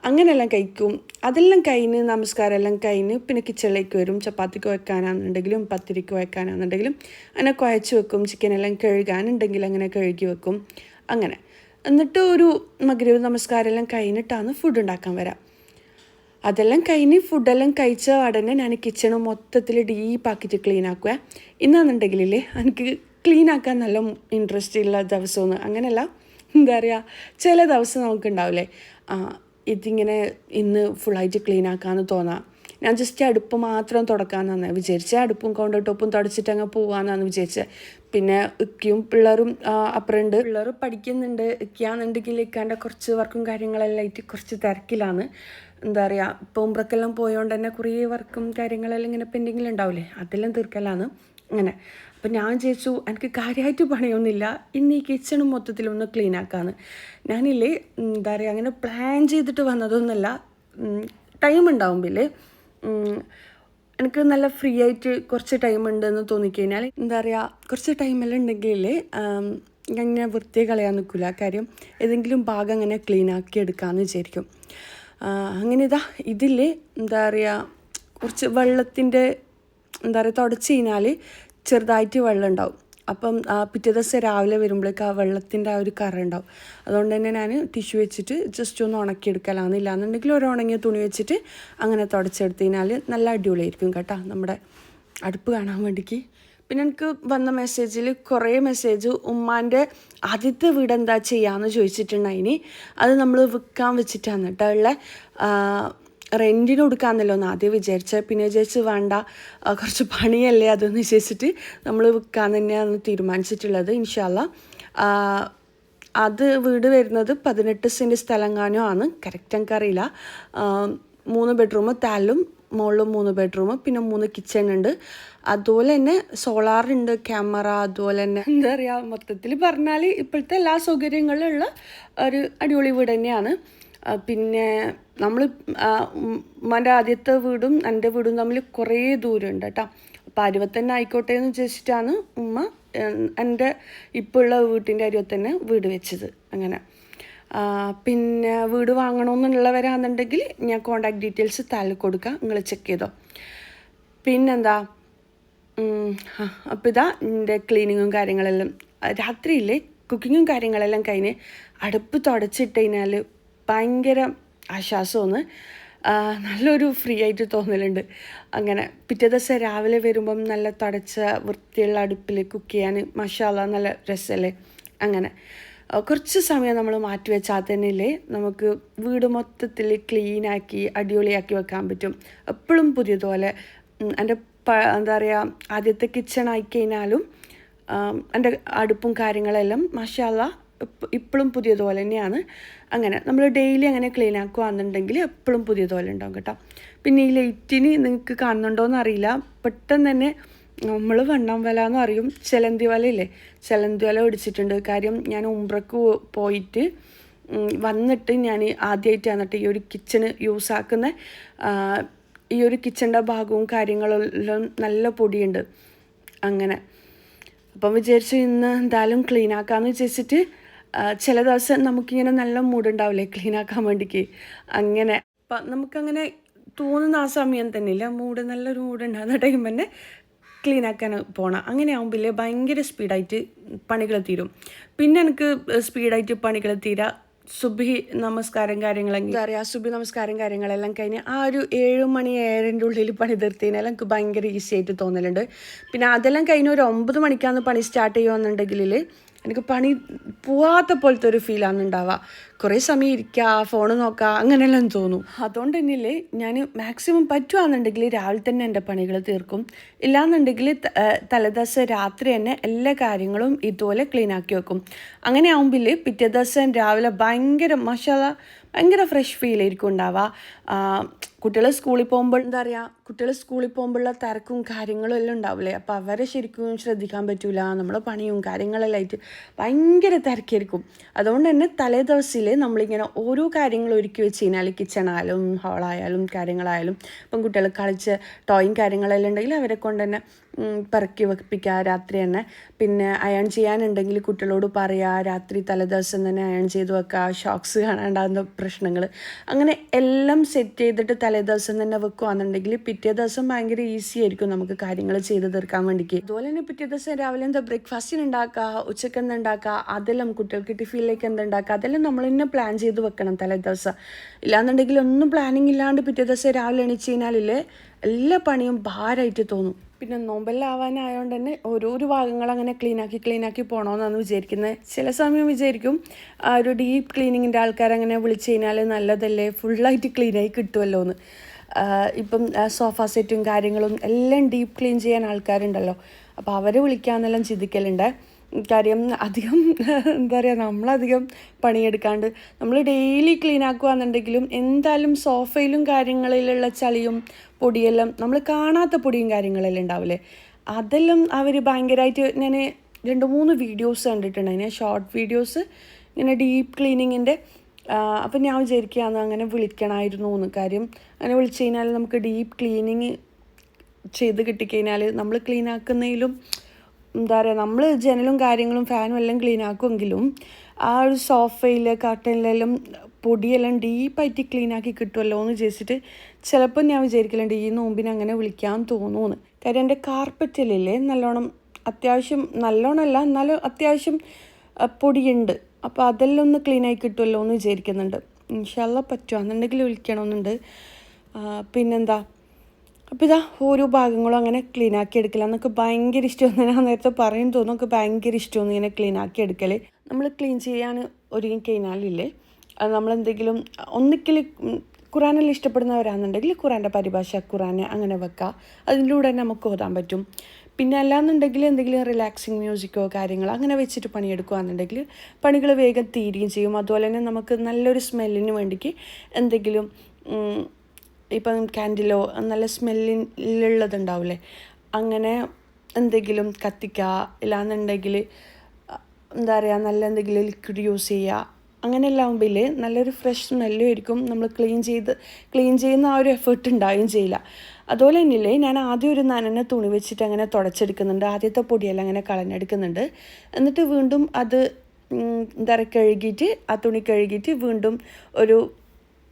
അങ്ങനെയെല്ലാം കഴിക്കും. അതെല്ലാം കഴിഞ്ഞ് നമസ്കാരം എല്ലാം കഴിഞ്ഞ് പിന്നെ കിച്ചണിലേക്ക് വരും. ചപ്പാത്തിക്ക് വെക്കാനാണെന്നുണ്ടെങ്കിലും പത്തിരിക്ക് വെക്കാനാണെന്നുണ്ടെങ്കിലും അങ്ങനെ കുഴച്ച് വെക്കും. ചിക്കനെല്ലാം കഴുകാനുണ്ടെങ്കിൽ അങ്ങനെ കഴുകി വെക്കും. അങ്ങനെ എന്നിട്ട് ഒരു മഗ്‌രിബ് നമസ്കാരം എല്ലാം കഴിഞ്ഞിട്ടാണ് ഫുഡ് ഉണ്ടാക്കാൻ വരാം. അതെല്ലാം കഴിഞ്ഞ് ഫുഡെല്ലാം കഴിച്ച ഉടനെ ഞാൻ കിച്ചണ് മൊത്തത്തിൽ ഡീപ്പാക്കിയിട്ട് ക്ലീൻ ആക്കുക. ഇന്നാണെന്നുണ്ടെങ്കിലേ എനിക്ക് ക്ലീൻ ആക്കാൻ നല്ല ഇൻട്രസ്റ്റ് ഉള്ള ദിവസമൊന്നും അങ്ങനെയല്ല. എന്താ പറയുക, ചില ദിവസം നമുക്കുണ്ടാവില്ലേ ഇതിങ്ങനെ ഇന്ന് ഫുള്ളായിട്ട് ക്ലീൻ ആക്കാമെന്ന് തോന്നാം. ഞാൻ ജസ്റ്റ് അടുപ്പ് മാത്രം തുടക്കാമെന്നാണ് വിചാരിച്ചത്. അടുപ്പും കൗണ്ടർ ടോപ്പും തുടച്ചിട്ട് അങ്ങ് പോകാമെന്നാണ് വിചാരിച്ചത്. പിന്നെ ഇക്കയും പിള്ളേരും അപ്പുറമുണ്ട്. പിള്ളേർ പഠിക്കുന്നുണ്ട്. ഇക്കാന്നുണ്ടെങ്കിൽ ഇക്കാൻ്റെ കുറച്ച് വർക്കും കാര്യങ്ങളെല്ലാം ആയിട്ട് കുറച്ച് തിരക്കിലാണ്. എന്താ പറയുക, ഇപ്പോൾ ഉംറക്കെല്ലാം പോയതുകൊണ്ട് തന്നെ കുറേ വർക്കും കാര്യങ്ങളെല്ലാം ഇങ്ങനെ പെൻഡിങ്ങിലുണ്ടാവില്ലേ, അതെല്ലാം തീർക്കലാണ്. അങ്ങനെ അപ്പം ഞാൻ വിചാരിച്ചു എനിക്ക് കാര്യമായിട്ട് പണിയൊന്നുമില്ല, ഇന്ന് ഈ കിച്ചണും മൊത്തത്തിലൊന്ന് ക്ലീൻ ആക്കാമെന്ന്. ഞാനില്ലേ എന്താ പറയുക, അങ്ങനെ പ്ലാൻ ചെയ്തിട്ട് വന്നതൊന്നുമല്ല. ടൈം ഉണ്ടാവുമ്പോൾ എനിക്ക് നല്ല ഫ്രീ ആയിട്ട് കുറച്ച് ടൈം ഉണ്ടെന്ന് തോന്നിക്കഴിഞ്ഞാൽ എന്താ പറയുക, കുറച്ച് ടൈമെല്ലാം ഉണ്ടെങ്കിൽ ഞാൻ ഇങ്ങനെ വൃത്തി കളയാൻ നിൽക്കില്ല. കാര്യം ഏതെങ്കിലും ഭാഗം അങ്ങനെ ക്ലീൻ ആക്കി എടുക്കാമെന്ന് വിചാരിക്കും. അങ്ങനെ ഇതിൽ എന്താ പറയുക, കുറച്ച് വെള്ളത്തിൻ്റെ എന്താ പറയുക, തുടച്ച് കഴിഞ്ഞാൽ ചെറുതായിട്ട് വെള്ളം ഉണ്ടാവും. അപ്പം പിറ്റേ ദിവസം രാവിലെ വരുമ്പോഴേക്ക് ആ വെള്ളത്തിൻ്റെ ആ ഒരു കറ ഉണ്ടാവും. അതുകൊണ്ട് തന്നെ ഞാൻ ടിഷ്യൂ വെച്ചിട്ട് ജസ്റ്റ് ഒന്ന് ഉണക്കിയെടുക്കലാണ്. ഇല്ലാന്നുണ്ടെങ്കിൽ ഒരു ഉണങ്ങിയ തുണി വെച്ചിട്ട് അങ്ങനെ തുടച്ചെടുത്ത് കഴിഞ്ഞാൽ നല്ല അടിപൊളിയായിരിക്കും കേട്ടോ നമ്മുടെ അടുപ്പ് കാണാൻ വേണ്ടിക്ക്. പിന്നെ എനിക്ക് വന്ന മെസ്സേജിൽ കുറേ മെസ്സേജ് ഉമ്മാൻ്റെ ആദ്യത്തെ വീട് എന്താ ചെയ്യാമെന്ന് ചോദിച്ചിട്ടുണ്ടായിനി. അത് നമ്മൾ വിൽക്കാൻ വെച്ചിട്ടാണ് കേട്ടോ ഉള്ള റെൻറ്റിന് കൊടുക്കാമെന്നല്ലോ ഒന്ന് ആദ്യം വിചാരിച്ചത്. പിന്നെ വിചാരിച്ച് വേണ്ട, കുറച്ച് പണിയല്ലേ അതെന്ന് വിചാരിച്ചിട്ട് നമ്മൾ വിൽക്കാൻ തന്നെയാണ് തീരുമാനിച്ചിട്ടുള്ളത്. ഇൻഷാ അല്ലാഹ് അത് വീട് വരുന്നത് 18 സെൻറ്റ് സ്ഥലങ്ങാനോ ആണ്, കറക്റ്റ് എനിക്കറിയില്ല. 3 ബെഡ്റൂം, താലും മുകളിലും 3 ബെഡ്റൂം, പിന്നെ 3 കിച്ചൺ ഉണ്ട്. അതുപോലെ തന്നെ സോളാറുണ്ട്, ക്യാമറ, അതുപോലെ തന്നെ എന്താ പറയുക, മൊത്തത്തിൽ പറഞ്ഞാൽ ഇപ്പോഴത്തെ എല്ലാ സൗകര്യങ്ങളുള്ള ഒരു അടിപൊളി വീട് തന്നെയാണ്. പിന്നെ നമ്മൾ ഉമ്മാൻ്റെ ആദ്യത്തെ വീടും എൻ്റെ വീടും തമ്മിൽ കുറേ ദൂരമുണ്ട് കേട്ടോ. അപ്പോൾ അരുവത്ത് തന്നെ ആയിക്കോട്ടെ എന്ന് വിചാരിച്ചിട്ടാണ് ഉമ്മ എൻ്റെ ഇപ്പോൾ ഉള്ള വീട്ടിൻ്റെ അരുവത്ത് തന്നെ വീട് വെച്ചത്. അങ്ങനെ പിന്നെ വീട് വാങ്ങണമെന്നുള്ളവരാണെന്നുണ്ടെങ്കിൽ ഞാൻ കോൺടാക്ട് ഡീറ്റെയിൽസ് താഴെ കൊടുക്കാം, നിങ്ങൾ ചെക്ക് ചെയ്തോ. പിന്നെന്താ, അപ്പോൾ എൻ്റെ ക്ലീനിങ്ങും കാര്യങ്ങളെല്ലാം രാത്രിയില്ലേ കുക്കിങ്ങും കാര്യങ്ങളെല്ലാം കഴിഞ്ഞ് അടുപ്പ് തുടച്ചിട്ട് കഴിഞ്ഞാൽ ഭയങ്കര ആശ്വാസമാണ്, നല്ലൊരു ഫ്രീ ആയിട്ട് തോന്നലുണ്ട്. അങ്ങനെ പിറ്റേ ദിവസം രാവിലെ വരുമ്പം നല്ല തുടച്ച വൃത്തിയുള്ള അടുപ്പിൽ കുക്ക് ചെയ്യാൻ മാഷാ അല്ലാഹ് നല്ല രസമല്ലേ. അങ്ങനെ കുറച്ച് സമയം നമ്മൾ മാറ്റി വെച്ചാൽ തന്നെയല്ലേ നമുക്ക് വീട് മൊത്തത്തിൽ ക്ലീനാക്കി അടിപൊളിയാക്കി വെക്കാൻ പറ്റും. എപ്പോഴും പുതിയതുപോലെ എൻ്റെ എന്താ പറയുക, ആദ്യത്തെ കിച്ചൺ ആയിക്കഴിഞ്ഞാലും എൻ്റെ അടുപ്പും കാര്യങ്ങളെല്ലാം മാഷാ അല്ലാഹ് ഇപ്പോഴും പുതിയതുപോലെ തന്നെയാണ്. അങ്ങനെ നമ്മൾ ഡെയിലി അങ്ങനെ ക്ലീൻ ആക്കുകയാണെന്നുണ്ടെങ്കിൽ എപ്പോഴും പുതിയതുപോലെ ഉണ്ടാവും കേട്ടോ. പിന്നെ ഈ ലൈറ്റിന് നിങ്ങൾക്ക് കാണുന്നുണ്ടോയെന്ന് അറിയില്ല, പെട്ടെന്ന് തന്നെ നമ്മൾ വണ്ണം വല എന്ന് പറയും, ചിലന്തി വലയില്ലേ, ചിലന്തി വല പിടിച്ചിട്ടുണ്ട്. കാര്യം ഞാൻ ഉംറക്ക് പോയിട്ട് വന്നിട്ട് ഞാൻ ആദ്യമായിട്ടാണ് കേട്ടോ ഈ ഒരു കിച്ചണ് യൂസ് ആക്കുന്ന. ഈ ഒരു കിച്ചണിൻ്റെ ഭാഗവും കാര്യങ്ങളെല്ലാം നല്ല പൊടിയുണ്ട്. അങ്ങനെ അപ്പം വിചാരിച്ചു ഇന്ന് എന്തായാലും ക്ലീൻ ആക്കാമെന്ന് വിചാരിച്ചിട്ട്. ചില ദിവസം നമുക്കിങ്ങനെ നല്ല മൂഡുണ്ടാവില്ലേ ക്ലീൻ ആക്കാൻ വേണ്ടിക്ക്. അങ്ങനെ അപ്പം നമുക്കങ്ങനെ തോന്നുന്ന ആ സമയം തന്നെ ഇല്ല, നല്ലൊരു മൂഡുണ്ടാകുന്ന ടൈം തന്നെ ക്ലീൻ ആക്കാൻ പോകണം. അങ്ങനെ ആകുമ്പോൾ ഭയങ്കര സ്പീഡായിട്ട് പണികൾ തീരും. പിന്നെ എനിക്ക് സ്പീഡായിട്ട് പണികൾ തീരാ സുബ്ഹി നമസ്കാരം കാര്യങ്ങളെങ്കിൽ എന്താ പറയുക, സുബ്ഹി നമസ്കാരം കാര്യങ്ങളെല്ലാം കഴിഞ്ഞ് ആ ഒരു 7 മണി 7:30 ഉള്ളിൽ പണി തീർത്തിനാൽ എനിക്ക് ഭയങ്കര ഈസി ആയിട്ട് തോന്നലുണ്ട്. പിന്നെ അതെല്ലാം കഴിഞ്ഞ് ഒരു 9 മണിക്കാണ് പണി സ്റ്റാർട്ട് ചെയ്യുകയെന്നുണ്ടെങ്കിൽ എനിക്ക് പണി പോവാത്ത പോലത്തെ ഒരു ഫീലാണ് ഉണ്ടാവുക. കുറേ സമയം ഇരിക്കുക, ഫോൺ നോക്കുക, അങ്ങനെയെല്ലാം തോന്നും. അതുകൊണ്ട് തന്നെയല്ലേ ഞാൻ മാക്സിമം പറ്റുകയാണെന്നുണ്ടെങ്കിൽ രാവിലെ തന്നെ എൻ്റെ പണികൾ തീർക്കും. ഇല്ലാന്നുണ്ടെങ്കിൽ തലേദിവസം രാത്രി തന്നെ എല്ലാ കാര്യങ്ങളും ഇതുപോലെ ക്ലീൻ ആക്കി വെക്കും. അങ്ങനെ ആകുമ്പോൾ പിറ്റേ ദിവസം രാവിലെ ഭയങ്കര മാഷാഅല്ലാഹ് ഭയങ്കര ഫ്രഷ് ഫീൽ ആയിരിക്കും ഉണ്ടാവുക. കുട്ടികൾ സ്കൂളിൽ പോകുമ്പോൾ എന്താ പറയുക, കുട്ടികൾ സ്കൂളിൽ പോകുമ്പോഴുള്ള തിരക്കും കാര്യങ്ങളും എല്ലാം ഉണ്ടാവില്ലേ, അപ്പോൾ അവരെ ശരിക്കും ശ്രദ്ധിക്കാൻ പറ്റില്ല. നമ്മളെ പണിയും കാര്യങ്ങളെല്ലാം ആയിട്ട് ഭയങ്കര തിരക്കായിരിക്കും. അതുകൊണ്ട് തന്നെ തലേ ദിവസത്തിൽ നമ്മളിങ്ങനെ ഓരോ കാര്യങ്ങളും ഒരുക്കി വെച്ച് കഴിഞ്ഞാൽ കിച്ചണായാലും ഹോളായാലും കാര്യങ്ങളായാലും ഇപ്പം കുട്ടികൾ കളിച്ച് ടോയും കാര്യങ്ങളെല്ലാം ഉണ്ടെങ്കിൽ അവരെ കൊണ്ട് തന്നെ പെറുക്കി വെപ്പിക്കുക രാത്രി തന്നെ. പിന്നെ അയൺ ചെയ്യാനുണ്ടെങ്കിൽ കുട്ടികളോട് പറയുക രാത്രി തലേദിവസം തന്നെ അയൺ ചെയ്ത് വെക്കുക, ഷോക്സ് കാണാണ്ടാകുന്ന പ്രശ്നങ്ങൾ. അങ്ങനെ എല്ലാം സെറ്റ് ചെയ്തിട്ട് തലേദിവസം തന്നെ വെക്കുകയാണെന്നുണ്ടെങ്കിൽ പിറ്റേ ദിവസം ഭയങ്കര ഈസി ആയിരിക്കും നമുക്ക് കാര്യങ്ങൾ ചെയ്ത് തീർക്കാൻ വേണ്ടിയിട്ട്. അതുപോലെ തന്നെ പിറ്റേ ദിവസം രാവിലെ എന്താ ബ്രേക്ക്ഫാസ്റ്റിന് ഉണ്ടാക്കുക, ഉച്ചക്ക് എന്താ ഉണ്ടാക്കുക, അതെല്ലാം കുട്ടികൾക്ക് ടിഫിനിലേക്ക് എന്താ ഉണ്ടാക്കുക, അതെല്ലാം നമ്മൾ തന്നെ പ്ലാൻ ചെയ്ത് വെക്കണം തലേദിവസം. ഇല്ലാന്നുണ്ടെങ്കിൽ ഒന്നും പ്ലാനിങ് ഇല്ലാണ്ട് പിറ്റേ ദിവസം രാവിലെ എണീച്ച് കഴിഞ്ഞാലില്ലേ എല്ലാ പണിയും ഭാരമായിട്ട് തോന്നും. പിന്നെ നോമ്പെല്ലാം ആവാനായതുകൊണ്ട് തന്നെ ഓരോരോ ഭാഗങ്ങൾ അങ്ങനെ ക്ലീനാക്കി പോകണമെന്നാണ് വിചാരിക്കുന്നത്. ചില സമയം വിചാരിക്കും ഒരു ഡീപ്പ് ക്ലീനിങ്ങിൻ്റെ ആൾക്കാരങ്ങനെ വിളിച്ചു കഴിഞ്ഞാൽ നല്ലതല്ലേ, ഫുള്ളായിട്ട് ക്ലീനായി കിട്ടുമല്ലോ എന്ന്. ഇപ്പം സോഫ സെറ്റും കാര്യങ്ങളും എല്ലാം ഡീപ്പ് ക്ലീൻ ചെയ്യാൻ ആൾക്കാരുണ്ടല്ലോ, അപ്പോൾ അവരെ വിളിക്കാമെന്നെല്ലാം ചിന്തിക്കലുണ്ട്. കാര്യം അധികം എന്താ പറയുക, നമ്മളധികം പണിയെടുക്കാണ്ട് നമ്മൾ ഡെയിലി ക്ലീൻ ആക്കുകയെന്നുണ്ടെങ്കിലും എന്തായാലും സോഫയിലും കാര്യങ്ങളിലുള്ള ചളിയും പൊടിയെല്ലാം നമ്മൾ കാണാത്ത പൊടിയും കാര്യങ്ങളെല്ലാം ഉണ്ടാവില്ലേ, അതെല്ലാം അവർ ഭയങ്കരമായിട്ട് ഞാൻ 2-3 വീഡിയോസ് കണ്ടിട്ടുണ്ട്, അതിന് ഷോർട്ട് വീഡിയോസ് ഇങ്ങനെ ഡീപ്പ് ക്ലീനിങ്ങിൻ്റെ. അപ്പം ഞാൻ വിചാരിക്കുകയാണ് അങ്ങനെ വിളിക്കണമായിരുന്നു എന്ന്. കാര്യം അങ്ങനെ വിളിച്ചു കഴിഞ്ഞാൽ നമുക്ക് ഡീപ്പ് ക്ലീനിങ് ചെയ്ത് കിട്ടിക്കഴിഞ്ഞാൽ നമ്മൾ ക്ലീൻ ആക്കുന്നതിലും എന്താ പറയുക, നമ്മൾ ജനലും കാര്യങ്ങളും ഫാനും എല്ലാം ക്ലീൻ ആക്കുമെങ്കിലും ആ ഒരു സോഫയിൽ കർട്ടനിലെല്ലാം പൊടിയെല്ലാം ഡീപ്പായിട്ട് ക്ലീനാക്കി കിട്ടുമല്ലോ എന്ന് വിചാരിച്ചിട്ട് ചിലപ്പോൾ ഞാൻ വിചാരിക്കലുണ്ട് ഈ നോമ്പിന് അങ്ങനെ വിളിക്കാൻ തോന്നുമെന്ന്. കാര്യം എൻ്റെ കാർപ്പറ്റിലില്ലേ നല്ലോണമല്ല എന്നാലും അത്യാവശ്യം പൊടിയുണ്ട്, അപ്പോൾ അതെല്ലാം ഒന്ന് ക്ലീനായി കിട്ടുമല്ലോ എന്ന് വിചാരിക്കുന്നുണ്ട്. ഇൻഷാ അല്ലാഹ് പറ്റുകയാണെന്നുണ്ടെങ്കിൽ വിളിക്കണമെന്നുണ്ട്. പിന്നെന്താ, അപ്പോൾ ഇതാ ഓരോ ഭാഗങ്ങളും അങ്ങനെ ക്ലീനാക്കി എടുക്കൽ എന്നൊക്കെ ഭയങ്കര ഇഷ്ടമെന്ന് ഞാൻ നേരത്തെ പറയും തോന്നും. നമുക്ക് ഭയങ്കര ഇഷ്ടമെന്ന് ഇങ്ങനെ ക്ലീനാക്കി എടുക്കൽ. നമ്മൾ ക്ലീൻ ചെയ്യാൻ ഒരുങ്ങി കഴിഞ്ഞാലില്ലേ നമ്മളെന്തെങ്കിലും ഒന്നിക്കൽ ഖുറാനെല്ലാം ഇഷ്ടപ്പെടുന്നവരാണെന്നുണ്ടെങ്കിൽ ഖുറാൻ്റെ പരിഭാഷ ഖുറാൻ അങ്ങനെ വെക്കുക, അതിലൂടെ തന്നെ നമുക്ക് ഓതാൻ പറ്റും. പിന്നെ അല്ലാന്നുണ്ടെങ്കിൽ എന്തെങ്കിലും റിലാക്സിങ് മ്യൂസിക്കോ കാര്യങ്ങളോ അങ്ങനെ വെച്ചിട്ട് പണിയെടുക്കുകയാണെന്നുണ്ടെങ്കിൽ പണികൾ വേഗം തീരുകയും ചെയ്യും. അതുപോലെ തന്നെ നമുക്ക് നല്ലൊരു സ്മെല്ലിന് വേണ്ടിക്ക് എന്തെങ്കിലും ഇപ്പം കാൻഡിലോ നല്ല സ്മെല്ലിലുള്ളതുണ്ടാവില്ലേ, അങ്ങനെ എന്തെങ്കിലും കത്തിക്കുക. ഇല്ലാന്നുണ്ടെങ്കിൽ എന്താ പറയുക, നല്ല എന്തെങ്കിലും ലിക്വിഡ് യൂസ് ചെയ്യുക. അങ്ങനെയെല്ലാം ആകുമ്പോൾ നല്ലൊരു ഫ്രഷ് സ്മെല്ലും ആയിരിക്കും. നമ്മൾ ക്ലീൻ ചെയ്യുന്ന ആ ഒരു എഫേർട്ട് ഉണ്ടാവുകയും ചെയ്യില്ല. അതുപോലെ തന്നെയില്ലേ ഞാൻ ആദ്യം ഒരു നനഞ്ഞ തുണി വെച്ചിട്ട് അങ്ങനെ തുടച്ചെടുക്കുന്നുണ്ട്. ആദ്യത്തെ പൊടിയെല്ലാം അങ്ങനെ കളഞ്ഞെടുക്കുന്നുണ്ട്. എന്നിട്ട് വീണ്ടും അത് എന്താ പറയുക കഴുകിയിട്ട് ആ തുണി കഴുകിയിട്ട് വീണ്ടും ഒരു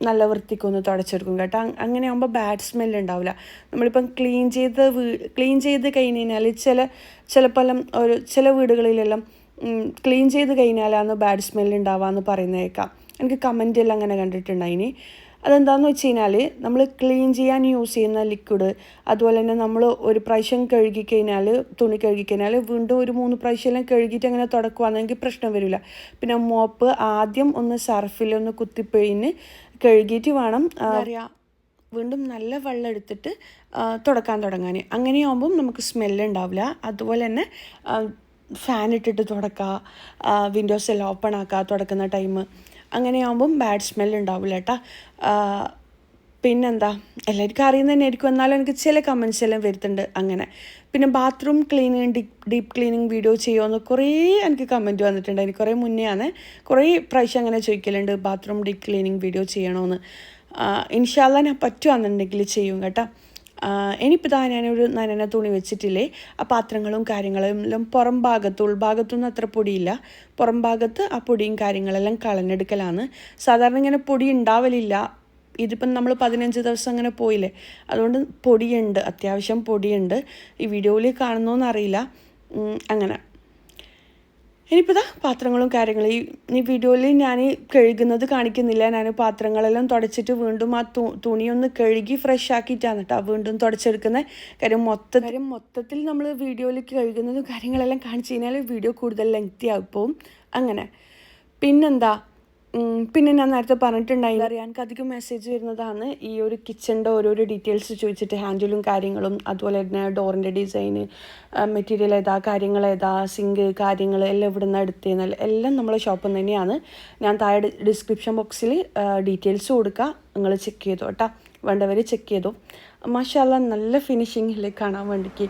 നല്ല വൃത്തിക്കൊന്ന് തുടച്ചെടുക്കും കേട്ടോ. അങ്ങനെ ആകുമ്പോൾ ബാഡ് സ്മെല്ല് ഉണ്ടാവില്ല. നമ്മളിപ്പം ക്ലീൻ ചെയ്ത് കഴിഞ്ഞ് കഴിഞ്ഞാൽ ചിലപ്പോൾ ചില വീടുകളിലെല്ലാം ക്ലീൻ ചെയ്ത് കഴിഞ്ഞാലാണ് ബാഡ് സ്മെല്ല് ഉണ്ടാവാമെന്ന് പറയുന്നത് കേൾക്കാം. എനിക്ക് കമൻറ്റെല്ലാം അങ്ങനെ കണ്ടിട്ടുണ്ടായിനി. അതെന്താണെന്ന് വെച്ച് കഴിഞ്ഞാൽ നമ്മൾ ക്ലീൻ ചെയ്യാൻ യൂസ് ചെയ്യുന്ന ലിക്വിഡ്, അതുപോലെ തന്നെ നമ്മൾ ഒരു പ്രാവശ്യം തുണി കഴുകിക്കഴിഞ്ഞാൽ വീണ്ടും ഒരു 3 പ്രാവശ്യമെല്ലാം കഴുകിയിട്ട് അങ്ങനെ തുടക്കുകയാണെങ്കിൽ പ്രശ്നം വരില്ല. പിന്നെ മോപ്പ് ആദ്യം ഒന്ന് സർഫിലൊന്ന് കുത്തിപ്പിഴിഞ്ഞ് കഴുകിയിട്ട് വേണം വീണ്ടും നല്ല വെള്ളം എടുത്തിട്ട് തുടക്കാൻ തുടങ്ങാൻ. അങ്ങനെയാകുമ്പം നമുക്ക് സ്മെല്ല് ഉണ്ടാവില്ല. അതുപോലെ തന്നെ ഫാൻ ഇട്ടിട്ട് തുടക്കുക, വിൻഡോസ് എല്ലാം ഓപ്പൺ ആക്കുക തുടക്കുന്ന ടൈം. അങ്ങനെയാകുമ്പം ബാഡ് സ്മെല്ല് ഉണ്ടാവില്ല കേട്ടോ. പിന്നെന്താ, എല്ലാവർക്കും അറിയുന്ന തന്നെ ആയിരിക്കും, എന്നാലും എനിക്ക് ചില കമൻസ് എല്ലാം വരുത്തുന്നുണ്ട് അങ്ങനെ. പിന്നെ ബാത്റൂം ഡീപ്പ് ക്ലീനിങ് വീഡിയോ ചെയ്യുമെന്ന് കുറേ എനിക്ക് കമൻറ്റ് വന്നിട്ടുണ്ട്. എനിക്ക് കുറേ മുന്നെയാണ് കുറേ പ്രാവശ്യം അങ്ങനെ ചോദിക്കലുണ്ട് ബാത്റൂം ഡീപ്പ് ക്ലീനിങ് വീഡിയോ ചെയ്യണമെന്ന്. ഇൻഷാ അല്ലാഹ് ഞാൻ പറ്റുകയാണെന്നുണ്ടെങ്കിൽ ചെയ്യും കേട്ടോ. ഇനിയിപ്പോൾ ഞാനൊരു നനഞ്ഞ തുണി വെച്ചിട്ടില്ലേ ആ പാത്രങ്ങളും കാര്യങ്ങളും എല്ലാം ഉൾഭാഗത്തൊന്നും അത്ര പൊടിയില്ല, പുറം ഭാഗത്ത് ആ പൊടിയും കാര്യങ്ങളെല്ലാം കളഞ്ഞെടുക്കലാണ്. സാധാരണ ഇങ്ങനെ പൊടി ഉണ്ടാവലില്ല. ഇതിപ്പം നമ്മൾ 15 ദിവസം അങ്ങനെ പോയില്ലേ, അതുകൊണ്ട് പൊടിയുണ്ട്, അത്യാവശ്യം പൊടിയുണ്ട്. ഈ വീഡിയോയിൽ കാണുന്നോന്നറിയില്ല. അങ്ങനെ ഇനിയിപ്പോൾ പാത്രങ്ങളും കാര്യങ്ങളും ഈ വീഡിയോയിൽ ഞാൻ കഴുകുന്നത് കാണിക്കുന്നില്ല. ഞാൻ പാത്രങ്ങളെല്ലാം തുടച്ചിട്ട് വീണ്ടും ആ തുണിയൊന്ന് കഴുകി ഫ്രഷ് ആക്കിയിട്ടാണ് കേട്ടോ വീണ്ടും തുടച്ചെടുക്കുന്നത്. കാര്യം മൊത്തത്തിൽ നമ്മൾ വീഡിയോയിൽ കഴുകുന്നതും കാര്യങ്ങളെല്ലാം കാണിച്ചു കഴിഞ്ഞാൽ വീഡിയോ കൂടുതൽ ലെങ്തി ആകും. അങ്ങനെ പിന്നെ ഞാൻ നേരത്തെ പറഞ്ഞിട്ടുണ്ടായില്ല, എനിക്ക് അധികം മെസ്സേജ് വരുന്നതാണ് ഈ ഒരു കിച്ചണിൻ്റെ ഓരോരോ ഡീറ്റെയിൽസ് ചോദിച്ചിട്ട്, ഹാൻഡിലും കാര്യങ്ങളും, അതുപോലെ തന്നെ ഡോറിൻ്റെ ഡിസൈന്, മെറ്റീരിയൽ ഏതാ, കാര്യങ്ങൾ ഏതാ, സിങ്ക് കാര്യങ്ങൾ എല്ലാം ഇവിടെ നിന്ന് എടുത്തതെന്നാൽ എല്ലാം നമ്മളെ ഷോപ്പിൽ നിന്ന് തന്നെയാണ്. ഞാൻ താഴെ ഡിസ്ക്രിപ്ഷൻ ബോക്സിൽ ഡീറ്റെയിൽസ് കൊടുക്കുക, നിങ്ങൾ ചെക്ക് ചെയ്തോ കേട്ടോ, വേണ്ടവർ ചെക്ക് ചെയ്തോ. മാഷാ അല്ലാഹ് നല്ല ഫിനിഷിങ്ങിൽ കാണാൻ വേണ്ടിക്ക്.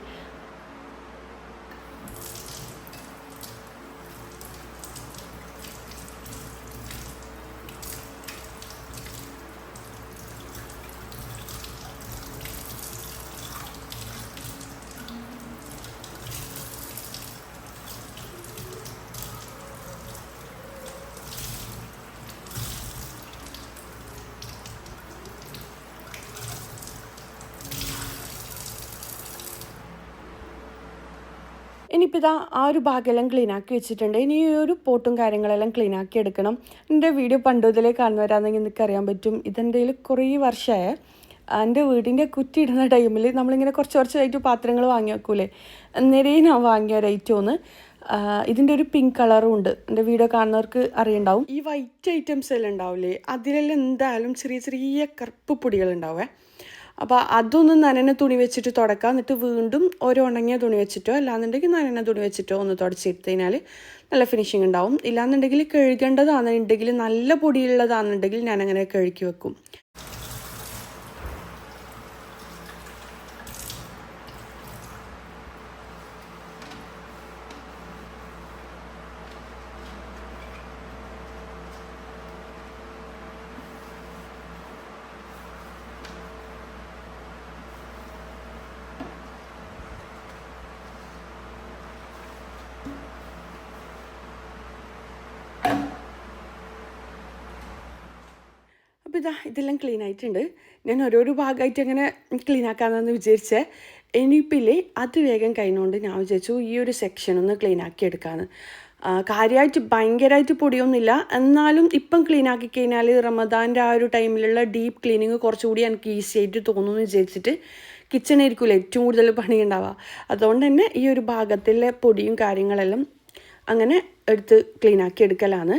ഇനിയിപ്പോൾ ഇതാ ആ ഒരു ഭാഗമെല്ലാം ക്ലീനാക്കി വെച്ചിട്ടുണ്ട്. ഇനി ഈ ഒരു പോട്ടും കാര്യങ്ങളെല്ലാം ക്ലീനാക്കി എടുക്കണം. എൻ്റെ വീഡിയോ പണ്ട് മുതലേ കാണുന്നവരാണെങ്കിൽ നിങ്ങൾക്ക് അറിയാൻ പറ്റും. ഇതെൻ്റെ കയ്യിൽ കുറേ വർഷമായ എൻ്റെ വീടിൻ്റെ കുറ്റിയിടുന്ന ടൈമിൽ നമ്മളിങ്ങനെ കുറച്ച് കുറച്ചായിട്ട് പാത്രങ്ങൾ വാങ്ങി വെക്കൂലേ, നിറയെ ഞാൻ വാങ്ങിയ ഒരു ഐറ്റമാണ്. ഇതിൻ്റെ ഒരു പിങ്ക് കളറും ഉണ്ട്. എൻ്റെ വീഡിയോ കാണുന്നവർക്ക് അറിയുണ്ടാവും. ഈ വൈറ്റ് ഐറ്റംസ് എല്ലാം ഉണ്ടാവില്ലേ, അതിലെല്ലാം എന്തായാലും ചെറിയ ചെറിയ കറുപ്പ് പൊടികളുണ്ടാവേ. അപ്പോൾ അതൊന്ന് നനഞ്ഞ തുണി വെച്ചിട്ട് തുടക്കുക. എന്നിട്ട് വീണ്ടും ഒരു ഉണങ്ങിയ തുണി വെച്ചിട്ടോ അല്ലാന്നുണ്ടെങ്കിൽ നനഞ്ഞ തുണി വെച്ചിട്ടോ ഒന്ന് തുടച്ചെടുത്ത് കഴിഞ്ഞാൽ നല്ല ഫിനിഷിങ് ഉണ്ടാവും. ഇല്ലാന്നുണ്ടെങ്കിൽ കഴുകേണ്ടതാണെന്നുണ്ടെങ്കിൽ നല്ല പൊടിയുള്ളതാണെന്നുണ്ടെങ്കിൽ ഞാനങ്ങനെ കഴുകി വെക്കും. അപ്പോൾ ഇതെല്ലാം ക്ലീൻ ആയിട്ടുണ്ട്. ഞാൻ ഓരോരോ ഭാഗമായിട്ട് അങ്ങനെ ക്ലീൻ ആക്കാമെന്ന് വിചാരിച്ചേ. ഇനിയിപ്പില്ലേ അത് വേഗം കഴിഞ്ഞുകൊണ്ട് ഞാൻ വിചാരിച്ചു ഈ ഒരു സെക്ഷൻ ഒന്ന് ക്ലീൻ ആക്കി എടുക്കാമെന്ന്. കാര്യമായിട്ട് ഭയങ്കരമായിട്ട് പൊടിയൊന്നുമില്ല, എന്നാലും ഇപ്പം ക്ലീൻ ആക്കി കഴിഞ്ഞാൽ റമദാൻ്റെ ആ ഒരു ടൈമിലുള്ള ഡീപ്പ് ക്ലീനിങ് കുറച്ചുകൂടി എനിക്ക് ഈസി ആയിട്ട് തോന്നുമെന്ന് വിചാരിച്ചിട്ട് കിച്ചണായിരിക്കില്ല ഏറ്റവും കൂടുതൽ പണി ഉണ്ടാവുക. അതുകൊണ്ട് തന്നെ ഈ ഒരു ഭാഗത്തിലെ പൊടിയും കാര്യങ്ങളെല്ലാം അങ്ങനെ എടുത്ത് ക്ലീൻ ആക്കി എടുക്കലാണ്.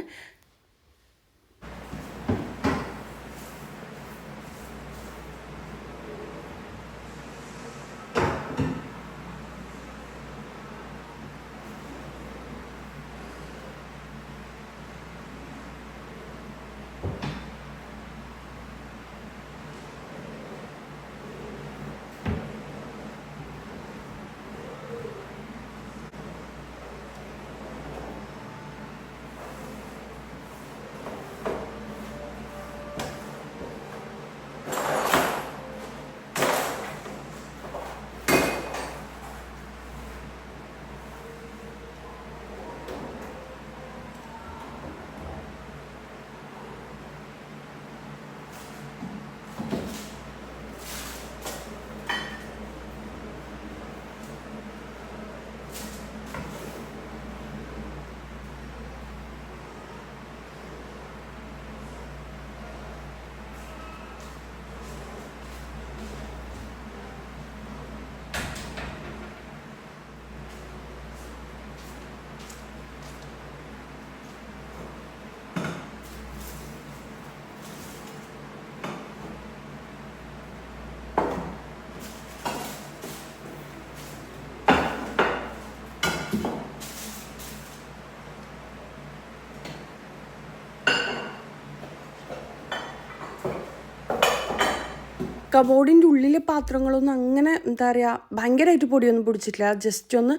കബോർഡിൻ്റെ ഉള്ളിലെ പാത്രങ്ങളൊന്നും അങ്ങനെ എന്താ പറയുക ഭയങ്കരമായിട്ട് പൊടിയൊന്നും പിടിച്ചിട്ടില്ല. ജസ്റ്റ് ഒന്ന്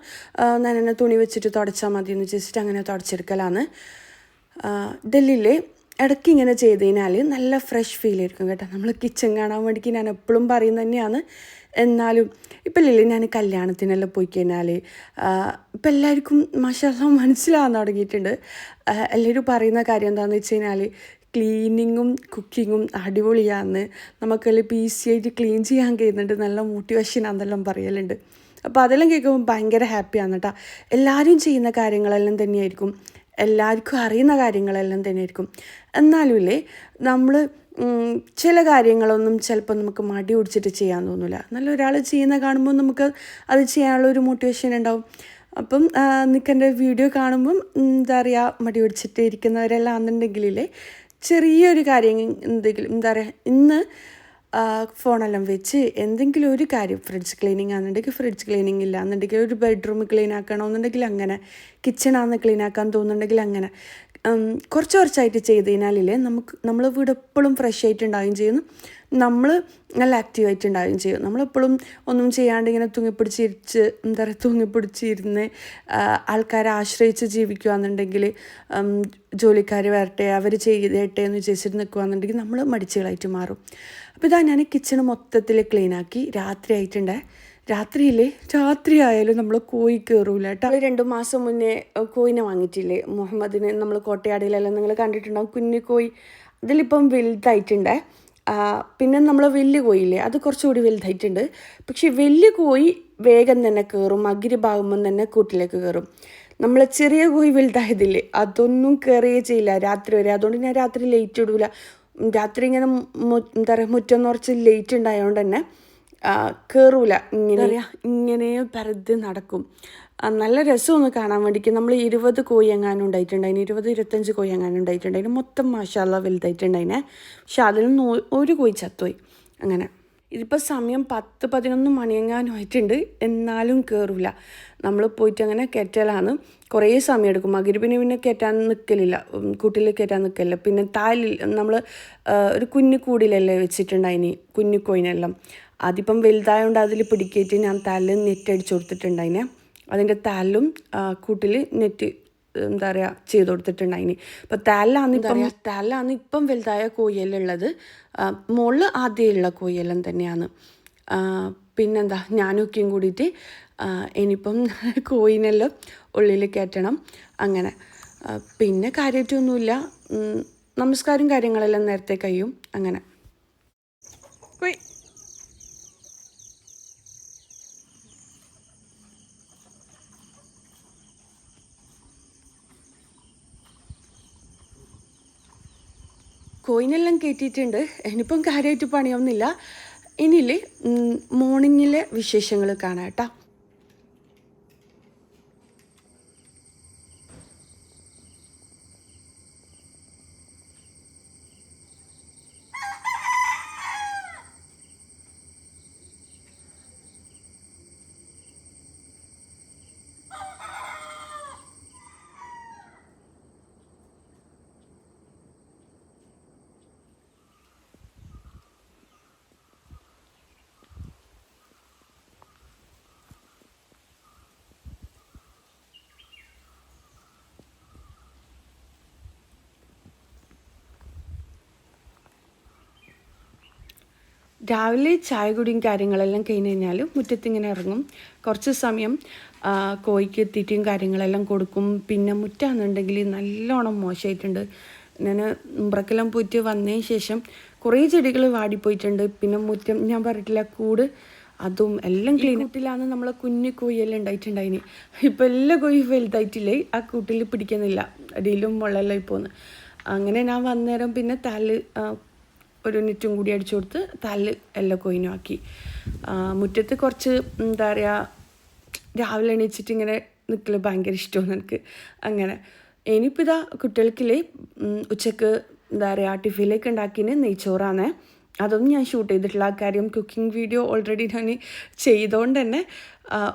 നനഞ്ഞ തുണി വെച്ചിട്ട് തുടച്ചാൽ മതി എന്ന് വെച്ചിട്ട് അങ്ങനെ തുടച്ചെടുക്കലാണ്. ഡൽഹിയിൽ ഇടയ്ക്ക് ഇങ്ങനെ ചെയ്ത് കഴിഞ്ഞാൽ നല്ല ഫ്രഷ് ഫീൽ ആയിരിക്കും കേട്ടോ. നമ്മൾ കിച്ചൺ കാണാൻ വേണ്ടിക്ക് ഞാൻ എപ്പോഴും പറയുന്നത് തന്നെയാണ്. എന്നാലും ഇപ്പം ഇല്ലേ, ഞാൻ കല്യാണത്തിനെല്ലാം പോയി കഴിഞ്ഞാൽ ഇപ്പം എല്ലാവർക്കും മാഷാഅല്ലാഹ് മനസ്സിലാവാൻ തുടങ്ങിയിട്ടുണ്ട്. എല്ലാവരും പറയുന്ന കാര്യം എന്താണെന്ന് വെച്ച് കഴിഞ്ഞാൽ ക്ലീനിങ്ങും കുക്കിങ്ങും അടിപൊളിയാന്ന്, നമുക്കെല്ലാം ഇപ്പോൾ ഈസി ആയിട്ട് ക്ലീൻ ചെയ്യാൻ കഴിയുന്നുണ്ട്, നല്ല മോട്ടിവേഷനാണെന്നെല്ലാം പറയലുണ്ട്. അപ്പോൾ അതെല്ലാം കേൾക്കുമ്പോൾ ഭയങ്കര ഹാപ്പിയാണ് കേട്ടോ. എല്ലാവരും ചെയ്യുന്ന കാര്യങ്ങളെല്ലാം തന്നെയായിരിക്കും, എല്ലാവർക്കും അറിയുന്ന കാര്യങ്ങളെല്ലാം തന്നെയായിരിക്കും. എന്നാലും ഇല്ലേ, നമ്മൾ ചില കാര്യങ്ങളൊന്നും ചിലപ്പോൾ നമുക്ക് മടി പിടിച്ചിട്ട് ചെയ്യാൻ തോന്നില്ല. നല്ലൊരാൾ ചെയ്യുന്ന കാണുമ്പോൾ നമുക്ക് അത് ചെയ്യാനുള്ള ഒരു മോട്ടിവേഷൻ ഉണ്ടാവും. അപ്പം നിൽക്കെൻ്റെ വീഡിയോ കാണുമ്പം എന്താ പറയുക, മടി പിടിച്ചിട്ട് ഇരിക്കുന്നവരെല്ലാം ആണെന്നുണ്ടെങ്കിലേ ചെറിയൊരു കാര്യം എന്തെങ്കിലും എന്താ പറയുക, ഇന്ന് ഫോണെല്ലാം വെച്ച് എന്തെങ്കിലും ഒരു കാര്യം, ഫ്രിഡ്ജ് ക്ലീനിങ് ആണെന്നുണ്ടെങ്കിൽ ഫ്രിഡ്ജ് ക്ലീനിങ് ഇല്ല എന്നുണ്ടെങ്കിൽ ഒരു ബെഡ്റൂം ക്ലീൻ ആക്കണമെന്നുണ്ടെങ്കിൽ അങ്ങനെ, കിച്ചണാന്ന് ക്ലീൻ ആക്കാൻ തോന്നുന്നുണ്ടെങ്കിൽ അങ്ങനെ കുറച്ച് കുറച്ചായിട്ട് ചെയ്ത് കഴിഞ്ഞാലില്ലേ നമ്മൾ വീട് എപ്പോഴും ഫ്രഷ് ആയിട്ടുണ്ടാവുകയും ചെയ്യുന്നു, നമ്മൾ നല്ല ആക്റ്റീവായിട്ട് ഉണ്ടാവുകയും ചെയ്യും. നമ്മളെപ്പോഴും ഒന്നും ചെയ്യാണ്ട് ഇങ്ങനെ തൂങ്ങിപ്പിടിച്ചിരുന്ന് ആൾക്കാരെ ആശ്രയിച്ച് ജീവിക്കുകയാണെന്നുണ്ടെങ്കിൽ, ജോലിക്കാർ വരട്ടെ അവർ ചെയ്തേട്ടെ എന്ന് വിചാരിച്ചിട്ട് നിൽക്കുകയാണെന്നുണ്ടെങ്കിൽ നമ്മൾ മടിച്ചുകളായിട്ട് മാറും. അപ്പോൾ ഇതാ ഞാൻ കിച്ചണ് മൊത്തത്തിൽ ക്ലീനാക്കി. രാത്രി ആയിട്ടുണ്ടേ. രാത്രി ആയാലും നമ്മൾ കോഴി കയറൂല കേട്ടോ. 2 മാസം മുന്നേ കോഴിനെ വാങ്ങിയിട്ടില്ലേ മുഹമ്മദിന്, നമ്മൾ കോട്ടയാടിയിലെല്ലാം നിങ്ങൾ കണ്ടിട്ടുണ്ടാവും, കുഞ്ഞു കോഴി. അതിലിപ്പം വലുതായിട്ടുണ്ടേ. പിന്നെ നമ്മൾ വലിയ കോഴിയില്ലേ, അത് കുറച്ചുകൂടി വലുതായിട്ടുണ്ട്. പക്ഷേ വലിയ കോഴി വേഗം തന്നെ കയറും. മഗ്‌രിബാകുമ്പം തന്നെ കൂട്ടിലേക്ക് കയറും. നമ്മൾ ചെറിയ കോഴി വലുതായതില്ലേ അതൊന്നും കയറുകയേ ചെയ്യില്ല രാത്രി വരെ. അതുകൊണ്ട് ഞാൻ രാത്രി ലേറ്റ് ഇടൂല. രാത്രി ഇങ്ങനെ എന്താ പറയുക മുറ്റം നിറച്ച് ലേറ്റ് ഉണ്ടായതുകൊണ്ട് തന്നെ കയറൂല. ഇങ്ങനെ പറയുക ഇങ്ങനെ പരതി നടക്കും. നല്ല രസമൊന്ന് കാണാൻ വേണ്ടിയിട്ട്. നമ്മൾ 20 കോഴി എങ്ങാനും ഉണ്ടായിട്ടുണ്ടായിന്, 20-25 കോഴി എങ്ങാനും ഉണ്ടായിട്ടുണ്ടായിന്. മൊത്തം മാഷാ അല്ലാഹ് വലുതായിട്ടുണ്ടായിനെ. പക്ഷെ അതിൽ നിന്ന് ഒരു കോഴി ചത്തുപോയി. അങ്ങനെ ഇതിപ്പോൾ സമയം 10-11 മണിയെങ്ങാനും ആയിട്ടുണ്ട്. എന്നാലും കയറില്ല. നമ്മൾ പോയിട്ട് അങ്ങനെ കയറ്റലാണ്. കുറേ സമയം എടുക്കും. മഗ്‌രിബിന് പിന്നെ കയറ്റാൻ നിൽക്കലില്ല, കൂട്ടിൽ കയറ്റാൻ നിൽക്കലില്ല. പിന്നെ താലിൽ നമ്മൾ ഒരു കുഞ്ഞു കൂടിലല്ലേ വെച്ചിട്ടുണ്ടായിനി കുഞ്ഞു കോയിനെല്ലാം. അതിപ്പം വലുതായതുകൊണ്ട് അതിൽ പിടിക്കേറ്റ് ഞാൻ താലിൽ നെറ്റ് അടിച്ചു കൊടുത്തിട്ടുണ്ടായിനെ. അതിൻ്റെ താലിലും കൂട്ടിൽ നെറ്റ് എന്താ പറയുക ചെയ്ത് കൊടുത്തിട്ടുണ്ടായിനി. അപ്പോൾ താലിലാണ് ഇപ്പം വലുതായ കോഴിയെല്ലാം ഉള്ളത്. മുകളിൽ ആദ്യമുള്ള കോഴിയെല്ലാം തന്നെയാണ്. പിന്നെന്താ ഞാനൊക്കെയും കൂടിയിട്ട് ഇനിയിപ്പം കോഴിനെല്ലാം ഉള്ളിൽ കയറ്റണം. അങ്ങനെ പിന്നെ കാര്യമായിട്ടൊന്നുമില്ല. നമസ്കാരം കാര്യങ്ങളെല്ലാം നേരത്തെ കഴിയും. അങ്ങനെ കോയിനെല്ലാം കയറ്റിയിട്ടുണ്ട്. ഇനിയിപ്പം കാര്യമായിട്ട് പണിയൊന്നുമില്ല. ഇനിയിൽ മോർണിംഗിലെ വിശേഷങ്ങൾ കാണാം കേട്ടോ. രാവിലെ ചായ കുടിയും കാര്യങ്ങളെല്ലാം കഴിഞ്ഞ് കഴിഞ്ഞാൽ മുറ്റത്തിങ്ങനെ ഇറങ്ങും. കുറച്ച് സമയം കോഴിക്ക് തീറ്റയും കാര്യങ്ങളെല്ലാം കൊടുക്കും. പിന്നെ മുറ്റാണെന്നുണ്ടെങ്കിൽ നല്ലോണം മോശമായിട്ടുണ്ട്. ഞാൻ ഉംറക്കെല്ലാം പോയിട്ട് വന്നതിന് ശേഷം കുറേ ചെടികൾ വാടിപ്പോയിട്ടുണ്ട്. പിന്നെ മുറ്റം ഞാൻ പറഞ്ഞിട്ടില്ല കൂട് അതും എല്ലാം ക്ലീൻ. കൂട്ടിലാണ് നമ്മളെ കുഞ്ഞു കോഴിയെല്ലാം ഉണ്ടായിട്ടുണ്ടായിന്. ഇപ്പം എല്ലാ കോഴി വലുതായിട്ടില്ലേ ആ കൂട്ടിൽ പിടിക്കുന്നില്ല, അടിയിലും വെള്ളമെല്ലാം പോകുന്നു. അങ്ങനെ ഞാൻ വന്നേരം പിന്നെ തല് ഒരു നെറ്റും കൂടി അടിച്ചു കൊടുത്ത് തല്ല് എല്ലാ കോയിനും ആക്കി. മുറ്റത്ത് കുറച്ച് എന്താ പറയുക രാവിലെ എണീച്ചിട്ട് ഇങ്ങനെ നിൽക്കൽ ഭയങ്കര ഇഷ്ടമാണ് എനിക്ക്. അങ്ങനെ ഇനിയിപ്പോൾ ഇതാ കുട്ടികൾക്കില്ലേ ഉച്ചക്ക് എന്താ പറയുക ടിഫിനിലേക്ക് ഉണ്ടാക്കിന് നെയ്ച്ചോറാണ്. അതൊന്നും ഞാൻ ഷൂട്ട് ചെയ്തിട്ടില്ല. ആ കാര്യം കുക്കിംഗ് വീഡിയോ ഓൾറെഡി ഞാൻ ചെയ്തുകൊണ്ട് തന്നെ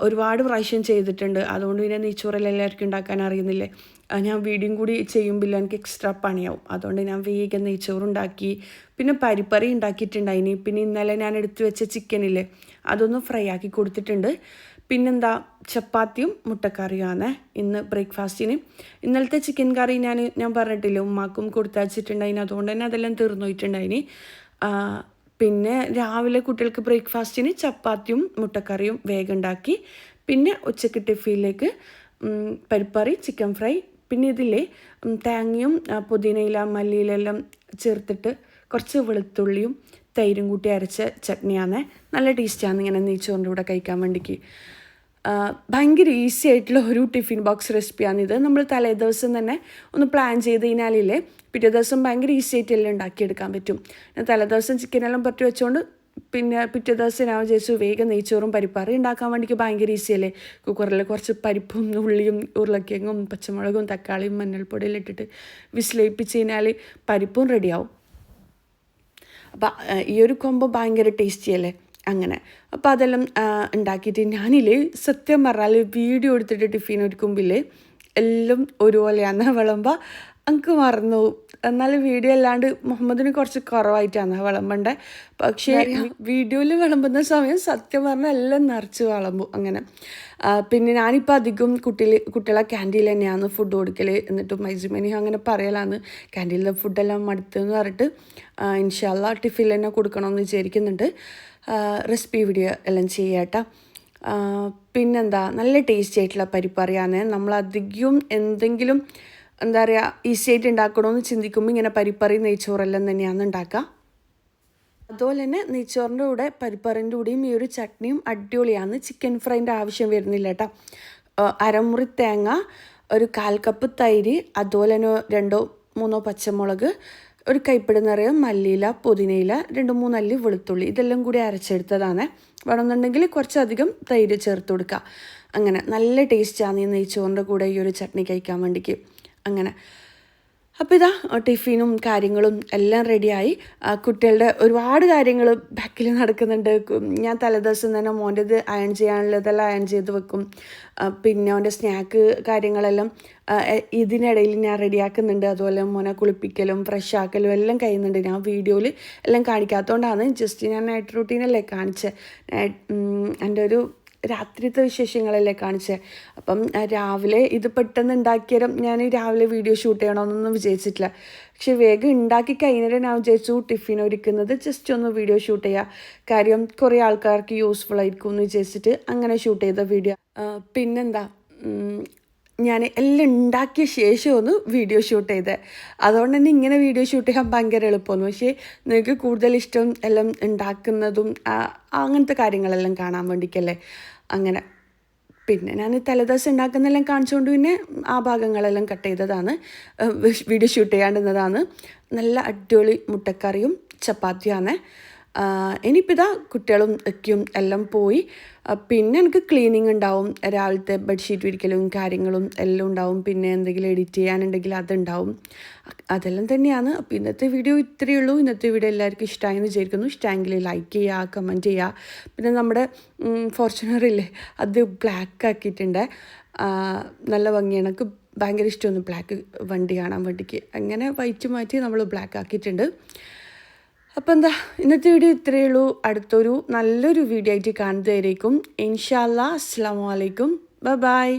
ഒരുപാട് പ്രാവശ്യം ചെയ്തിട്ടുണ്ട്. അതുകൊണ്ട് പിന്നെ നെയ്ച്ചോറെല്ലാം എല്ലാവർക്കും ഉണ്ടാക്കാൻ അറിയുന്നില്ലേ. ഞാൻ വീഡിയോയും കൂടി ചെയ്യുമ്പോൾ എനിക്ക് എക്സ്ട്രാ പണിയാവും. അതുകൊണ്ട് ഞാൻ വേഗം നെയ്ച്ചോറുണ്ടാക്കി. പിന്നെ പരിപ്പറി ഉണ്ടാക്കിയിട്ടുണ്ടായിനി. പിന്നെ ഇന്നലെ ഞാൻ എടുത്തു വെച്ച ചിക്കനില്ലേ അതൊന്ന് ഫ്രൈ ആക്കി കൊടുത്തിട്ടുണ്ട്. പിന്നെന്താ ചപ്പാത്തിയും മുട്ടക്കറിയുമാണ് ഇന്ന് ബ്രേക്ക്ഫാസ്റ്റിന്. ഇന്നലത്തെ ചിക്കൻ കറി ഞാൻ പറഞ്ഞിട്ടില്ലേ ഉമ്മാക്കും കൊടുത്തയച്ചിട്ടുണ്ടായിന്. അതുകൊണ്ട് തന്നെ അതെല്ലാം തീർന്നു പോയിട്ടുണ്ടായിന്. പിന്നെ രാവിലെ കുട്ടികൾക്ക് ബ്രേക്ക്ഫാസ്റ്റിന് ചപ്പാത്തിയും മുട്ടക്കറിയും വേഗം ഉണ്ടാക്കി. പിന്നെ ഉച്ചക്ക് ടിഫിനിലേക്ക് പരിപ്പറി ചിക്കൻ ഫ്രൈ. പിന്നെ ഇതില്ലേ തേങ്ങയും പുതിനയില മല്ലിയിലെല്ലാം ചേർത്തിട്ട് കുറച്ച് വെളുത്തുള്ളിയും തൈരും കൂട്ടി അരച്ച ചട്നിയാണ്. നല്ല ടേസ്റ്റാണ് ഇങ്ങനെ നെയ്ച്ചോറിൻ്റെ കൂടെ കഴിക്കാൻ വേണ്ടിക്ക്. ഭയങ്കര ഈസി ആയിട്ടുള്ള ഒരു ടിഫിൻ ബോക്സ് റെസിപ്പിയാണിത്. നമ്മൾ തലേ ദിവസം തന്നെ ഒന്ന് പ്ലാൻ ചെയ്ത് കഴിഞ്ഞാലില്ലേ പിറ്റേ ദിവസം ഭയങ്കര ഈസി ആയിട്ട് എല്ലാം ഉണ്ടാക്കിയെടുക്കാൻ പറ്റും. തലേ ദിവസം ചിക്കനെല്ലാം പറ്റി വെച്ചുകൊണ്ട് പിന്നെ പിറ്റേ ദിവസം ഞാൻ വിചാരിച്ചു വേഗം നെയ്ച്ചോറും പരിപ്പറി ഉണ്ടാക്കാൻ വേണ്ടിക്ക് ഭയങ്കര ഈസിയല്ലേ. കുക്കറിൽ കുറച്ച് പരിപ്പും ഉള്ളിയും ഉരുളക്കിഴങ്ങും പച്ചമുളകും തക്കാളിയും മഞ്ഞൾപ്പൊടിയെല്ലാം ഇട്ടിട്ട് വിസിലേപ്പിച്ച് കഴിഞ്ഞാൽ പരിപ്പും റെഡിയാവും. അപ്പം ഈ ഒരു കൊമ്പ് ഭയങ്കര ടേസ്റ്റിയല്ലേ. അങ്ങനെ അപ്പോൾ അതെല്ലാം ഉണ്ടാക്കിയിട്ട് ഞാനില്ലേ സത്യം പറഞ്ഞാൽ വീഡിയോ എടുത്തിട്ട് ടിഫിൻ ഒരുക്കുമ്പില്ലേ എല്ലാം ഒരുപോലെയാണ് വിളമ്പുക. എനിക്ക് മറന്നു പോകും. എന്നാലും വീഡിയോ അല്ലാണ്ട് മുഹമ്മദിന് കുറച്ച് കുറവായിട്ടാണ് വിളമ്പണ്ടേ. പക്ഷേ വീഡിയോയിൽ വിളമ്പുന്ന സമയം സത്യം പറഞ്ഞാൽ എല്ലാം നിറച്ച് വിളമ്പും. അങ്ങനെ പിന്നെ ഞാനിപ്പോൾ അധികം കുട്ടികളെ ക്യാൻറ്റീനിൽ തന്നെയാണ് ഫുഡ് കൊടുക്കൽ. എന്നിട്ട് മൈസുമനി അങ്ങനെ പറയലാണ് ക്യാൻറ്റീനിലെ ഫുഡെല്ലാം മടുത്തെന്ന് പറഞ്ഞിട്ട് ഇൻഷാ അല്ലാഹ് ടിഫിനിൽ തന്നെ കൊടുക്കണമെന്ന് വിചാരിക്കുന്നുണ്ട്. റെസിപ്പി വീഡിയോ എല്ലാം ചെയ്യാട്ടോ. പിന്നെന്താ നല്ല ടേസ്റ്റി ആയിട്ടുള്ള പരിപ്പറിയാണ്. നമ്മളധികം എന്തെങ്കിലും എന്താ പറയുക ഈസി ആയിട്ട് ഉണ്ടാക്കണമെന്ന് ചിന്തിക്കുമ്പോൾ ഇങ്ങനെ പരിപ്പറി നെയ്ച്ചോറെല്ലാം തന്നെയാണ് ഉണ്ടാക്കുക. അതുപോലെ തന്നെ നെയ്ച്ചോറിൻ്റെ കൂടെ പരിപ്പറിൻ്റെ കൂടെയും ഈ ഒരു ചട്നിയും അടിപൊളിയാണ്. ചിക്കൻ ഫ്രൈൻ്റെ ആവശ്യം വരുന്നില്ല കേട്ടോ. അരമുറി തേങ്ങ, ഒരു 1/4 കപ്പ് തൈര്, അതുപോലെ തന്നെ 2-3 പച്ചമുളക്, ഒരു കൈപ്പിടി നിറയെ മല്ലിയില, പുതിനയില, 2-3 അല്ലി വെളുത്തുള്ളി, ഇതെല്ലാം കൂടി അരച്ചെടുത്തതാണ്. വേണമെന്നുണ്ടെങ്കിൽ കുറച്ചധികം തൈര് ചേർത്ത് കൊടുക്കുക. അങ്ങനെ നല്ല ടേസ്റ്റാണ് ഈ നെയ്ച്ചോറിൻ്റെ കൂടെ ഈ ഒരു ചട്നി കഴിക്കാൻ വേണ്ടിക്ക്. അങ്ങനെ അപ്പോൾ ഇതാ ടിഫിനും കാര്യങ്ങളും എല്ലാം റെഡിയായി. കുട്ടികളുടെ ഒരുപാട് കാര്യങ്ങൾ ബാക്കിൽ നടക്കുന്നുണ്ട്. ഞാൻ തലേദിവസം തന്നെ മോൻ്റെത് അയൺ ചെയ്യാനുള്ളതെല്ലാം അയൺ ചെയ്ത് വെക്കും. പിന്നെ അവൻ്റെ സ്നാക്ക് കാര്യങ്ങളെല്ലാം ഇതിനിടയിൽ ഞാൻ റെഡിയാക്കുന്നുണ്ട്. അതുപോലെ മോനെ കുളിപ്പിക്കലും ഫ്രഷ് ആക്കലും എല്ലാം കഴിയുന്നുണ്ട്. ഞാൻ വീഡിയോയിൽ എല്ലാം കാണിക്കാത്തതുകൊണ്ടാണ്. ജസ്റ്റ് ഞാൻ നൈറ്റ് റൂട്ടീനല്ലേ കാണിച്ചത്. എൻ്റെ ഒരു രാത്രിത്തെ വിശേഷങ്ങളല്ലേ കാണിച്ചത്. അപ്പം രാവിലെ ഇത് പെട്ടെന്ന് ഉണ്ടാക്കിയാലും ഞാൻ രാവിലെ വീഡിയോ ഷൂട്ട് ചെയ്യണമെന്നൊന്നും വിചാരിച്ചിട്ടില്ല. പക്ഷെ വേഗം ഉണ്ടാക്കി കഴിഞ്ഞാൽ ഞാൻ വിചാരിച്ചു ടിഫിൻ ഒരുക്കുന്നത് ജസ്റ്റ് ഒന്ന് വീഡിയോ ഷൂട്ട് ചെയ്യുക. കാര്യം കുറേ ആൾക്കാർക്ക് യൂസ്ഫുൾ ആയിരിക്കും എന്ന് വിചാരിച്ചിട്ട് അങ്ങനെ ഷൂട്ട് ചെയ്ത വീഡിയോ. പിന്നെന്താ, ഞാൻ എല്ലാം ഉണ്ടാക്കിയ ശേഷം ഒന്ന് വീഡിയോ ഷൂട്ട് ചെയ്തത്. അതുകൊണ്ട് തന്നെ ഇങ്ങനെ വീഡിയോ ഷൂട്ട് ചെയ്യാൻ ഭയങ്കര എളുപ്പമാണ്. പക്ഷേ നിങ്ങൾക്ക് കൂടുതൽ ഇഷ്ടം എല്ലാം ഉണ്ടാക്കുന്നതും അങ്ങനത്തെ കാര്യങ്ങളെല്ലാം കാണാൻ വേണ്ടിക്കല്ലേ. അങ്ങനെ പിന്നെ ഞാൻ തലേദിവസം ഉണ്ടാക്കുന്നതെല്ലാം കാണിച്ചുകൊണ്ട് പിന്നെ ആ ഭാഗങ്ങളെല്ലാം കട്ട് ചെയ്തതാണ്, വീഡിയോ ഷൂട്ട് ചെയ്യാണ്ടുന്നതാണ്. നല്ല അടിപൊളി മുട്ടക്കറിയും ചപ്പാത്തിയാണ്. ഇനിയിപ്പോൾ ഇതാ കുട്ടികളും ഒക്കെയും എല്ലാം പോയി. പിന്നെ എനിക്ക് ക്ലീനിങ് ഉണ്ടാവും, രാവിലത്തെ ബെഡ്ഷീറ്റ് വിരിക്കലും കാര്യങ്ങളും എല്ലാം ഉണ്ടാവും. പിന്നെ എന്തെങ്കിലും എഡിറ്റ് ചെയ്യാനുണ്ടെങ്കിൽ അതുണ്ടാവും. അതെല്ലാം തന്നെയാണ്. അപ്പോൾ ഇന്നത്തെ വീഡിയോ ഇത്രയേ ഉള്ളൂ. ഇന്നത്തെ വീഡിയോ എല്ലാവർക്കും ഇഷ്ടമായെന്ന് വിചാരിക്കുന്നു. ഇഷ്ടമെങ്കിൽ ലൈക്ക് ചെയ്യുക, കമൻറ്റ് ചെയ്യുക. പിന്നെ നമ്മുടെ ഫോർച്യൂണറില്ലേ, അത് ബ്ലാക്ക് ആക്കിയിട്ടുണ്ട്. നല്ല ഭംഗിയാണ്. എനിക്ക് ഭയങ്കര ഇഷ്ടമാണ് ബ്ലാക്ക് വണ്ടി കാണാൻ വേണ്ടിക്ക്. അങ്ങനെ വൈറ്റ് മാറ്റി നമ്മൾ ബ്ലാക്ക് ആക്കിയിട്ടുണ്ട്. അപ്പോൾ എന്താ, ഇന്നത്തെ വീഡിയോ ഇത്രയേ ഉള്ളൂ. അടുത്തൊരു നല്ലൊരു വീഡിയോ ആയിട്ട് കാണുന്നതായിരിക്കും. ഇൻഷാ അല്ലാ. അസ്സലാമു അലൈക്കും. ബൈ.